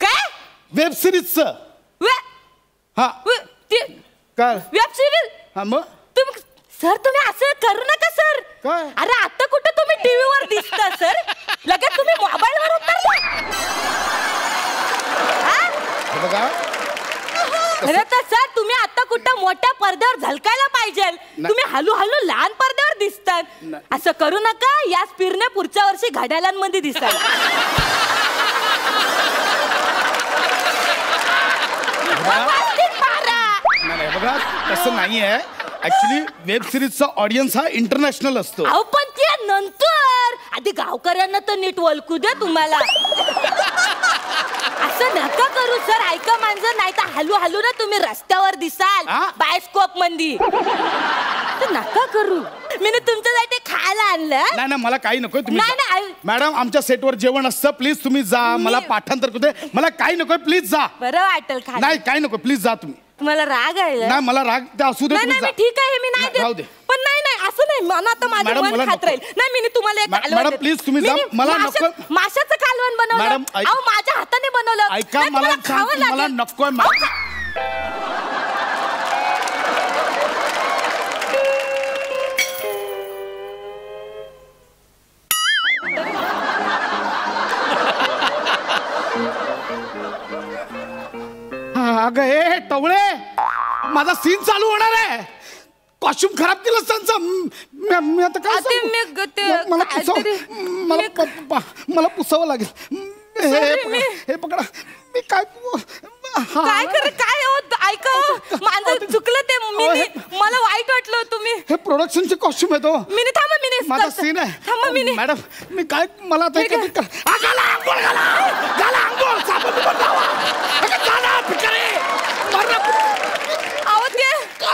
काय? वेब सिरीजचं. हा काय वेब सिरीज? हा मग तुम्ही असं करू नका सर. काय? अरे आता कुठे तुम्ही टीव्हीवर दिसता सर. लगेच तुम्ही मोबाईलवर उतरला. बघा खरं तर सर तुम्ही आता कुठं मोठ्या पडद्यावर झलकायला पाहिजे. तुम्ही हळूहळू लहान पडद्यावर दिसतात. असं करू नका. या स्पीडने पुढच्या वर्षी घड्याळांमध्ये दिसतात. नाही बघा तसं नाहीये. ऍक्च्युली वेब सिरीजचा ऑडियन्स हा इंटरनॅशनल असतो. अहो पण त्या नंतर आधी गावकऱ्यांना तर नीट ओळखू द्या तुम्हाला. असं नका करू सर. ऐका माणसं नाही तर हळूहळू ना तुम्ही रस्त्यावर दिसाल बायोस्कोप मध्ये. नका करू. मी तुमच्यासाठी खायला आणलं. नाही मला काही नको. तुम्ही मॅडम आमच्या सेटवर जेवण असतं. प्लीज तुम्ही जा. मला पाठांतर करू दे. मला काही नको. प्लीज जा. बरं वाटेल खा. नाही काही नको. प्लीज जा तुम्ही. तुम्हाला राग आहे? नाही मला राग ते असू दे. नाही ठीक आहे. मी नाही राहू दे. पण नाही असं नाही. मला आता माझं मन खात राहील. नाही मी तुम्हाला एक कालवण. मॅडम प्लीज तुम्ही जा. मला नको. माशाचं कालवण बनवलं. मॅडम अहो माझ्या हाताने बनवलं. ऐका मला नको. अगं हे टवळे माझा सीन चालू होणार आहे. कॉस्ट्युम खराब केलं त्यांचं. मी आता काय मला पुसावं लागेल. हे पकडा. मी काय काय होत? ऐका माझं चुकलं ते. मला वाईट वाटलं. तुम्ही हे प्रोडक्शनचे कॉस्ट्युम आहे. तो माझा सीन आहे. थांबा मी मॅडम मी काय मला आता काय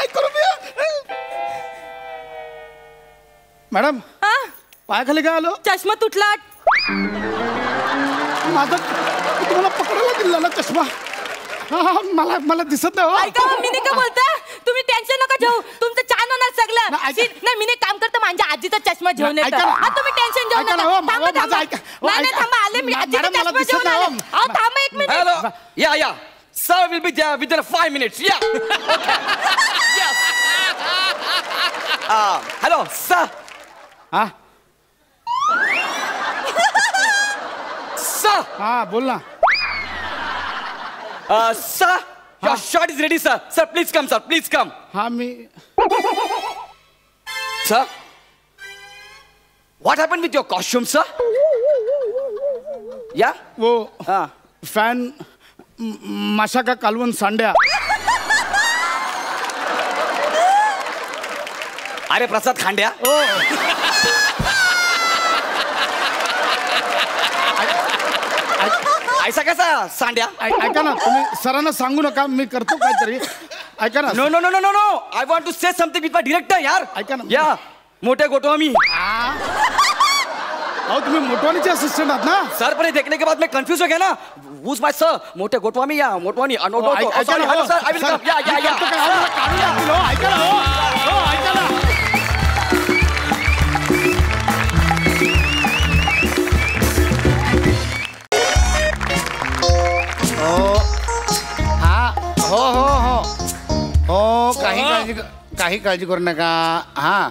करू मी? मॅडम हा पायाखाली काय आलो चष्मा तुटला. माझा तुम्हाला पकडायला दिला ना चष्मा. मला मला दिसत नाही. ऐका मी नाही का बोलता तुम्ही टेन्शन नका घेऊ तुमचं छान होणार सगळं. नाही मी नाही काम करतो माझ्या आजीचा चष्मा घेऊन येतो. तुम्ही टेन्शन घेऊ नका. नाही थांबा आले मी आजीचा चष्मा घेऊन आले. थांबा एक minute. Hello. Yeah. Sir will be there within 5 minutes. Yeah. Okay. Yes. Hello, sir. हा Sir. हा बोल ना. Sir. Your shot is ready, sir. Sir, please come, sir. Please come. हा मी Sir. What happened with your costume, sir? Yeah. वो fan माशा का कालवण सांड्या. अरे प्रसाद खांड्या. ऐसा कैसा सांड्या. ऐका ना तुम्ही सरांना सांगू नका मी करतो काहीतरी. ऐका ना. No. I want to say something with my director, यार. ऐका ना. Yeah. मोटे गोटवामी. अहो तुम्ही मोटवानीचे असिस्टंट आहात ना. सर पर ये देखने के बाद मैं कंफ्यूज हो गया ना. Who's my sir? मोटे गोटवामी या Motwani. No. Sorry, hello sir. I will come. Yeah. ऐका ना. हो काही काळजी करू नका. हां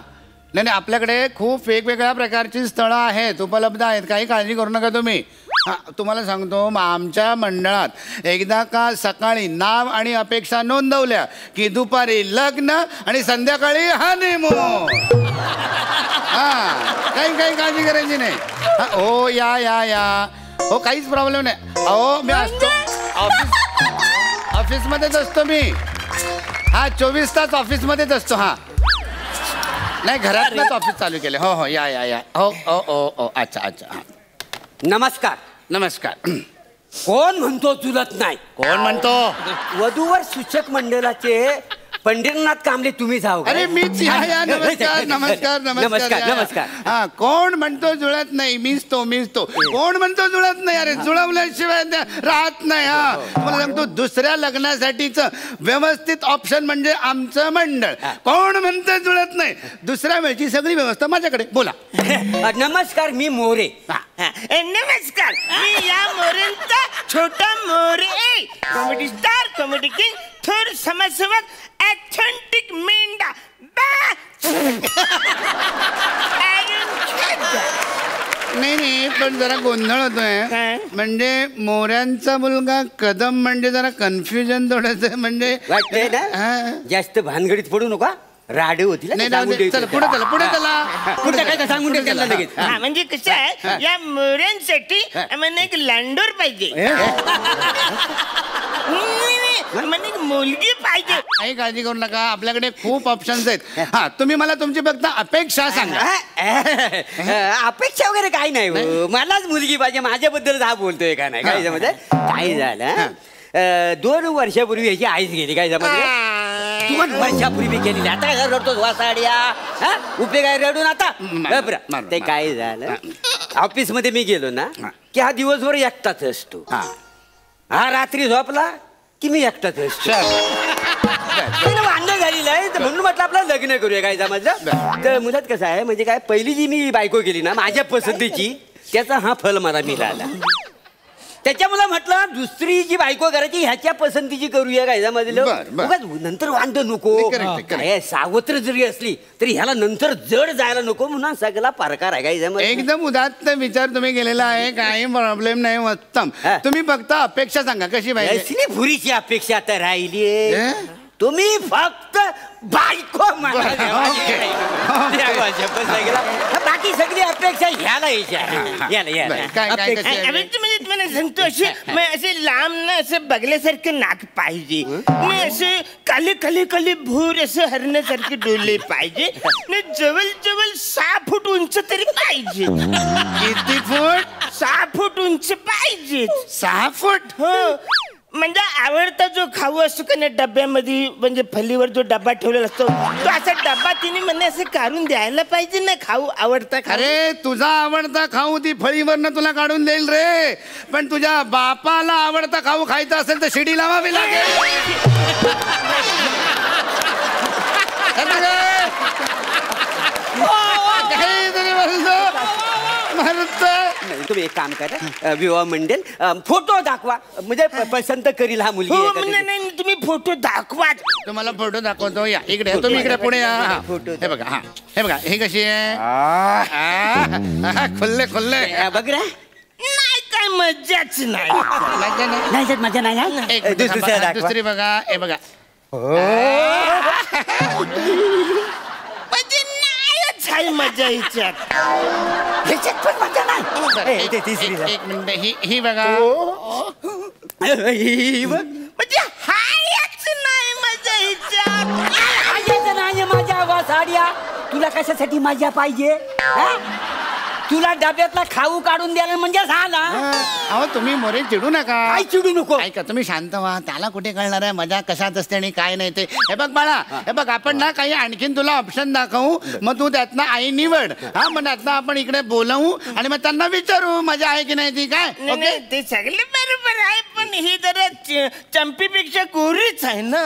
नाही आपल्याकडे खूप वेगवेगळ्या प्रकारची स्थळं आहेत उपलब्ध आहेत. काही काळजी करू नका तुम्ही. हां तुम्हाला सांगतो आमच्या मंडळात एकदा का सकाळी नाव आणि अपेक्षा नोंदवल्या की दुपारी लग्न आणि संध्याकाळी हनीमून. हां काही काळजी करायची नाही. हो या हो काहीच प्रॉब्लेम नाही. अहो मी असतो ऑफिसमध्येच असतो मी. हा 24 तास ऑफिसमध्येच असतो. हा नाही घरातच ऑफिस चालू केले. हो या हो अच्छा हा नमस्कार. कोण म्हणतो चुलत नाही. कोण म्हणतो. वधूवर सूचक मंडळाचे पंढरीनाथ कांबळे तुम्ही जाऊ. अरे मीच या नमस्कार. हा कोण म्हणतो जुळत नाही. मीच तो कोण म्हणतो जुळत नाही. अरे जुळवल्याशिवाय राहत नाही. हा तुम्हाला सांगतो दुसऱ्या लग्नासाठीच व्यवस्थित ऑप्शन म्हणजे आमचं मंडळ. कोण म्हणतं जुळत नाही. दुसऱ्या वेळची सगळी व्यवस्था माझ्याकडे. बोला. नमस्कार मी मोरे. नमस्कार मी या मोरेंचा छोटा More. Comedy star comedy king थोर समाजसेवक ऑथेंटिक मेंढा. नाही पण जरा गोंधळ होतोय. म्हणजे मोऱ्यांचा मुलगा कदम म्हणजे जरा कन्फ्युजन थोडंसं म्हणजे वाटतंय ना. जास्त भानगडीत पडू नका. राडे होतील. पुढे चला कुठं काय सांगून दे त्यांना लगेच. म्हणजे कसं आहे या मोऱ्यांसाठी आम्हाला एक लांडोर पाहिजे. म्हणजे मुलगी पाहिजे. काही काळजी करू नका आपल्याकडे खूप ऑप्शन्स आहेत. हा तुम्ही मला तुमची फक्त अपेक्षा सांगा. अपेक्षा वगैरे काही नाही. मलाच मुलगी पाहिजे. माझ्याबद्दल हा बोलतोय का नाही. काय त्यामध्ये काय झालं 2 वर्षापूर्वी याची आईच गेली. काय त्यामध्ये 2 वर्षापूर्वी गेलेली. आता काय रडतो वासाड्या उपयोग काय रडून आता. ते काय झालं ऑफिस मध्ये मी गेलो ना की हा दिवसभर एकटाच असतो. हा रात्री झोपला की मी एकटाच असतो. वांदे झालेलं आहे म्हणून म्हटलं आपलं लग्न करूया. काय समजलं. तर मुलात कसं आहे म्हणजे काय पहिली जी मी बायको केली ना माझ्या पसंतीची त्याचा हा फल मला मिळाला. त्याच्यामुळे म्हटलं दुसरी जी बायको करायची ह्याच्या पसंतीची करूया. काय नंतर वांद नको. सावत्र जरी असली तरी ह्याला नंतर जड जायला नको म्हणून सगळा प्रकार आहे. काय एकदम उदात्त विचार तुम्ही केलेला आहे. काही प्रॉब्लेम नाही. उत्तम. तुम्ही फक्त अपेक्षा सांगा कशी पाहिजे. पुरीची अपेक्षा आता राहिली. तुम्ही फक्त बायको बाकी सगळी अपेक्षा ह्याला मला सांगतो असे लांब ना असं बघल्यासारखं नाक पाहिजे. असं काले भूर असं हरण्यासारखे डोले पाहिजे. जवळ 6 फूट उंच तरी पाहिजे. किती फूट. 6 फूट उंच पाहिजे. 6 फूट. हो म्हणजे आवडता जो खाऊ असतो का नाही डब्यामध्ये, म्हणजे फलीवर जो डब्बा ठेवलेला असतो, तो असा डब्बा तिने म्हणजे असं काढून द्यायला पाहिजे ना, खाऊ आवडता खाऊ. अरे तुझा आवडता खाऊ ती फळीवरनं तुला काढून देईल रे, पण तुझ्या बापाला आवडता खाऊ खायचा असेल तर शिडी लावावी लागेल. तुम्ही एक काम करा, विवाह मंडळ फोटो दाखवा, म्हणजे पसंत करील हा मुलगी. नाही तुम्ही फोटो दाखवा. तुम्हाला फोटो दाखवतो. या इकडे, तुम्ही इकडे पुढे या. हे बघा, हा हे बघा, ही कशी आहे? खुल्ले खुल्ले बघ रे. नाही काय मजाच नाही. मजा नाही. दुसरी बघा, हे बघा. मजा हिच्यात पण मजा नाही. एक मिनिट, ही बघा. म्हणजे हायच नाही मजा हिच्यात. नाही माझ्या वासाड्या, तुला कशासाठी मजा पाहिजे? तुला डब्यातला खाऊ काढून द्यायला म्हणजे झाला. अहो तुम्ही मोरे चिडू नका. काय चिडू नको? ऐका, तुम्ही शांत व्हा. त्याला कुठे कळणार आहे मजा कशात असते आणि काय नाही ते. हे बघ बाळा, हे बघ, आपण ना काही आणखीन तुला ऑप्शन दाखवू, मग तू त्यातनं आई निवड. हा, मग त्यातनं आपण इकडे बोलवू आणि मग त्यांना विचारू मजा आहे की नाही ती. काय नाही ते सगळे बरोबर आहे, पण ही जरा चंपीपेक्षा गोरीच आहे ना.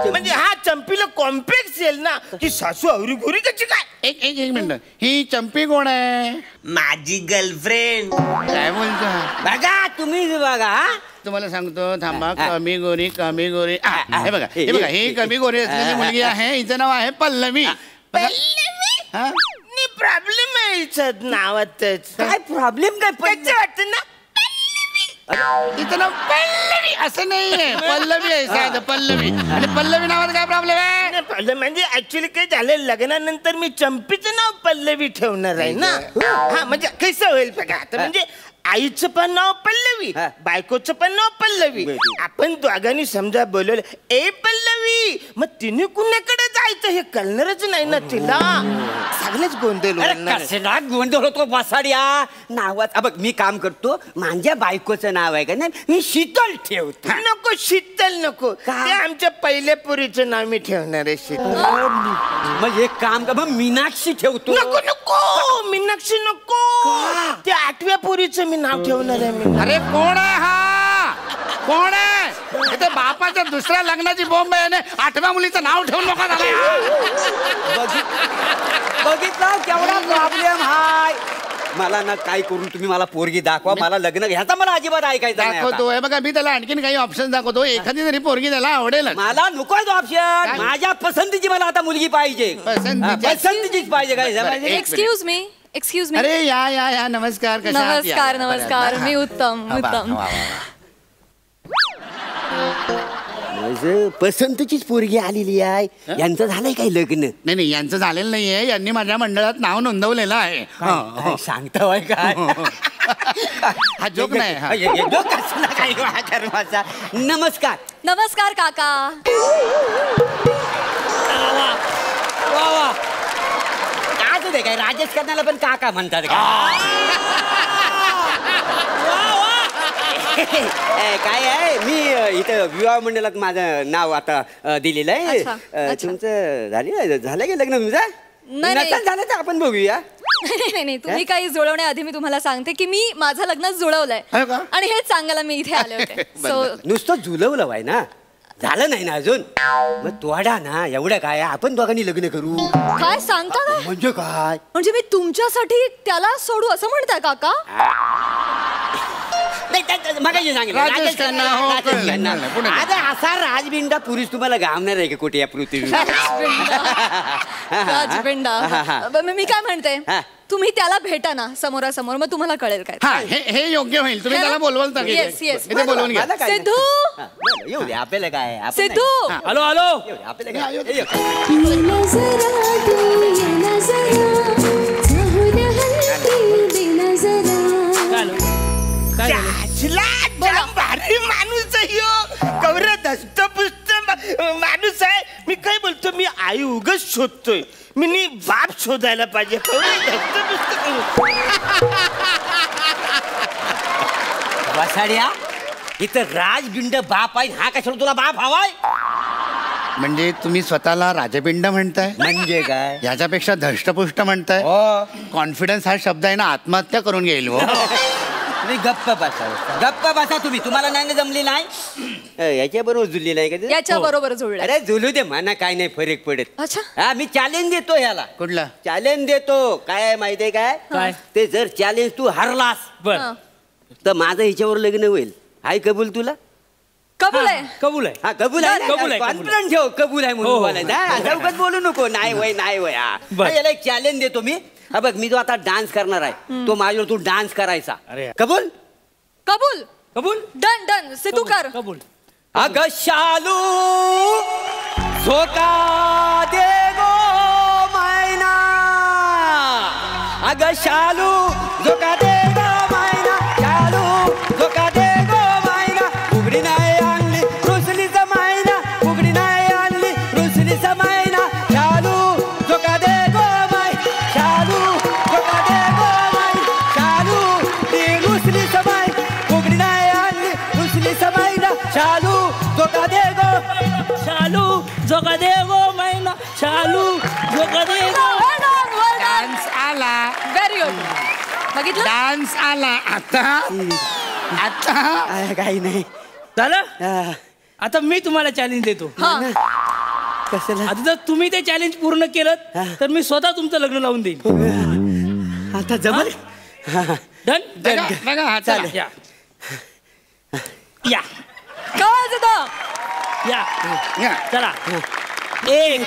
म्हणजे हा चंपीला कॉम्प्लेक्स येईल ना, की सासू आवरी गोरी कशी काय. एक एक एक मिनिट, ही चंपी कोण आहे? माझी गर्लफ्रेंड. काय बोलतो? बघा तुम्ही बघा. तुम्हाला सांगतो, थांबा. कमी गोरी, कमी गोरी. हे बघा, हे बघा, ही कमी गोरी असलेली मुलगी आहे. हिचं नाव आहे पल्लवी. प्रॉब्लेम आहे हिच्यात नावातच. काय प्रॉब्लेम? काय वाटतं ना, तिचं नाव पल्लवी असं नाहीये, पल्लवी आहे साधं, पल्लवी. आणि पल्लवी नावात काय प्रॉब्लेम आहे? म्हणजे ऍक्च्युली काय झालं, लग्नानंतर मी चंपीचं नाव पल्लवी ठेवणार आहे ना. हा म्हणजे कसं होईल बघा आता, म्हणजे आईचं पण नाव पल्लवी, बायकोचं पण नाव पल्लवी. आपण दोघांनी समजा बोलवलं, ए पल्लवी, मग तिने कुणाकडे जायचं हे कळणारच नाही ना तिला. सगळेच गोंधळ होतो बसाड्या नावात. बघ मी काम करतो, माझ्या बायकोचं नाव आहे का नाही, मी शीतल ठेवतो. नको शीतल नको, ते आमच्या पहिल्या पुरीचं नाव मी ठेवणार आहे शीतल. मग एक काम कर, मग मीनाक्षी ठेवतो. नको नको मीनाक्षी नको, ते 8व्या पुरीचं नाव ठेवणार आहे मी. अरे कोण आहे हा? कोण आहे? इथे बापाच्या दुसऱ्या लग्नाची बॉम्ब आहे, 8व्या मुलीचं नाव ठेवून नका झालंय. बघितला केवढा प्रॉब्लेम हाय. मला ना काय करून तुम्ही मला पोरगी दाखवा, मला लग्न ह्याचा मला अजिबात ऐकायचं नाही. दाखवतो. हे बघा, मी त्याला आणखीन काही ऑप्शन दाखवतो. एखादी तरी पोरगी त्याला आवडेल. मला नकोच ऑप्शन, माझ्या पसंतीची मला आता मुलगी पाहिजे. पसंतीचीच पाहिजे. काय एक्सक्यूज मी. अरे या या या, नमस्कार. नमस्कार नमस्कार. मी उत्तम. पसंतीचीच पोरगी आलेली आहे. यांचं झालंय काही लग्न? नाही, यांचं झालेलं नाहीये. यांनी माझ्या मंडळात नाव नोंदवलेलं आहे. सांगता काय? हा जोक नाही. नमस्कार. नमस्कार काका. काय राजेश खन्नाला पण काका म्हणतात का? काय आहे, मी इथं विवाह मंडळात माझं नाव आता दिलेलं आहे. तुमचं झालं की लग्न तुमचं? नाही झालं तर आपण बघूया. नाही, तुम्ही काही जुळवण्याआधी मी तुम्हाला सांगते की मी माझं लग्न जुळवलंय आणि हेच सांगायला मी इथे आले होते. नुसतं जुळवलं आहे ना, झालं नाही ना अजून. मग तोडा ना, एवढं काय, आपण दोघांनी लग्न करू. काय सांगता काय? म्हणजे काय? म्हणजे मी तुमच्यासाठी त्याला सोडू असं म्हणताय काका? असा राजबिंडा पुरुष तुम्हाला गावणार आहे का कुठे या पृथ्वी? राजबिंडा. मी काय म्हणते, तुम्ही त्याला भेटा ना समोरासमोर, मग तुम्हाला कळेल काय. हे योग्य होईल. तुम्ही त्याला बोलवाल तर बोलवून घ्या. सिद्धू येऊ दे, आपल्याला काय. सिद्धू. Hello hello. भारी माणूस आहे, कवरे धस्तपुस्त माणूस आहे. मी काय बोलतो, मी आई उगाच शोधतोय, मी बाप शोधायला पाहिजे. वसाड्या इथं राजबिंड बाप आहे, हा कशाला तुला बाप हवाय? म्हणजे तुम्ही स्वतःला राजपिंड म्हणताय? म्हणजे काय? याच्यापेक्षा धष्टपुष्ट म्हणताय? कॉन्फिडन्स हा शब्द आहे ना, आत्महत्या करून घेईल हो. तुम्ही गप्प बसा तुम्ही. तुम्हाला नाही ना जमली नाही, याच्या बरोबर जुळली नाही का? याच्या बरोबर जुळलं. अरे जुलू दे, म्हणा काय नाही फरक पडत. अच्छा. हा, मी चॅलेंज देतो ह्याला. कुठला चॅलेंज देतो? काय माहितीये काय? काय? ते जर चॅलेंज तू हरलास बर तर माझं हिच्यावर लग्न होईल. हाय कबूल तुला? कबूल आहे. कबूल आहे. हा कबूल आहे. कबूल आहे, कॉन्फिडन्स ठेव, कबूल आहे हो, म्हणून हो. बोलायचं. हा, चौकात बोलू नको. नाही वय नाही वय. बर. याला एक चॅलेंज देतो मी. हा बघ, मी जो आता डान्स करणार आहे तो माझ्यावर तू डान्स करायचा. अरे. कबूल? कबूल. कबूल. Done done. सिद्धू कर. कबूल. अग शालू झोका दे गो मैना, अग शालू झोका दे गो मैना, शालू झोका दे गो मैना, उघडी नाही आणली रुसलीच मैना, उघडी नाही आणली रुसलीच मैना, शालू झोका दे गो मै, शालू झोका दे गो मै, शालू ती रुसलीच मै, उघडी नाही आणली रुसलीच मैना, शालू झोका दे गो, शालू झोका दे गो मैना, शालू झोका दे गो. डान्स आला, व्हेरी गुड. बघितलं? डान्स आला. आता आता काही नाही. झालं. आता मी तुम्हाला चॅलेंज देतो. कसं आता जर तुम्ही ते चॅलेंज पूर्ण केलं तर मी स्वतः तुमचं लग्न लावून देईन. आता जमल? डन. बघा, बघा, हा, चला. या या काय होतं? या या. चला. 1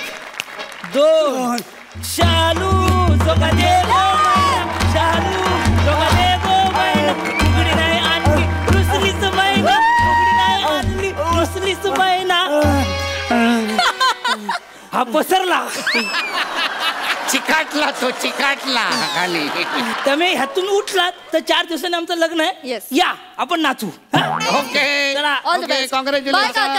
2 शालू झोका दे गो मैना, शालू झोका दे गो मैना, उघडी नाही आणली रुसलीच मैना, उघडी नाही आणली रुसलीच मैना. हा पसरला. चिकाटला तो, चिकाटला खाली. तुम्ही ह्यातून उठलात तर 4 दिवसांनी आमचं लग्न आहे. Yes. या आपण नाचू. हा? ओके चला. All the okay, best. Congratulation. Bye, काका.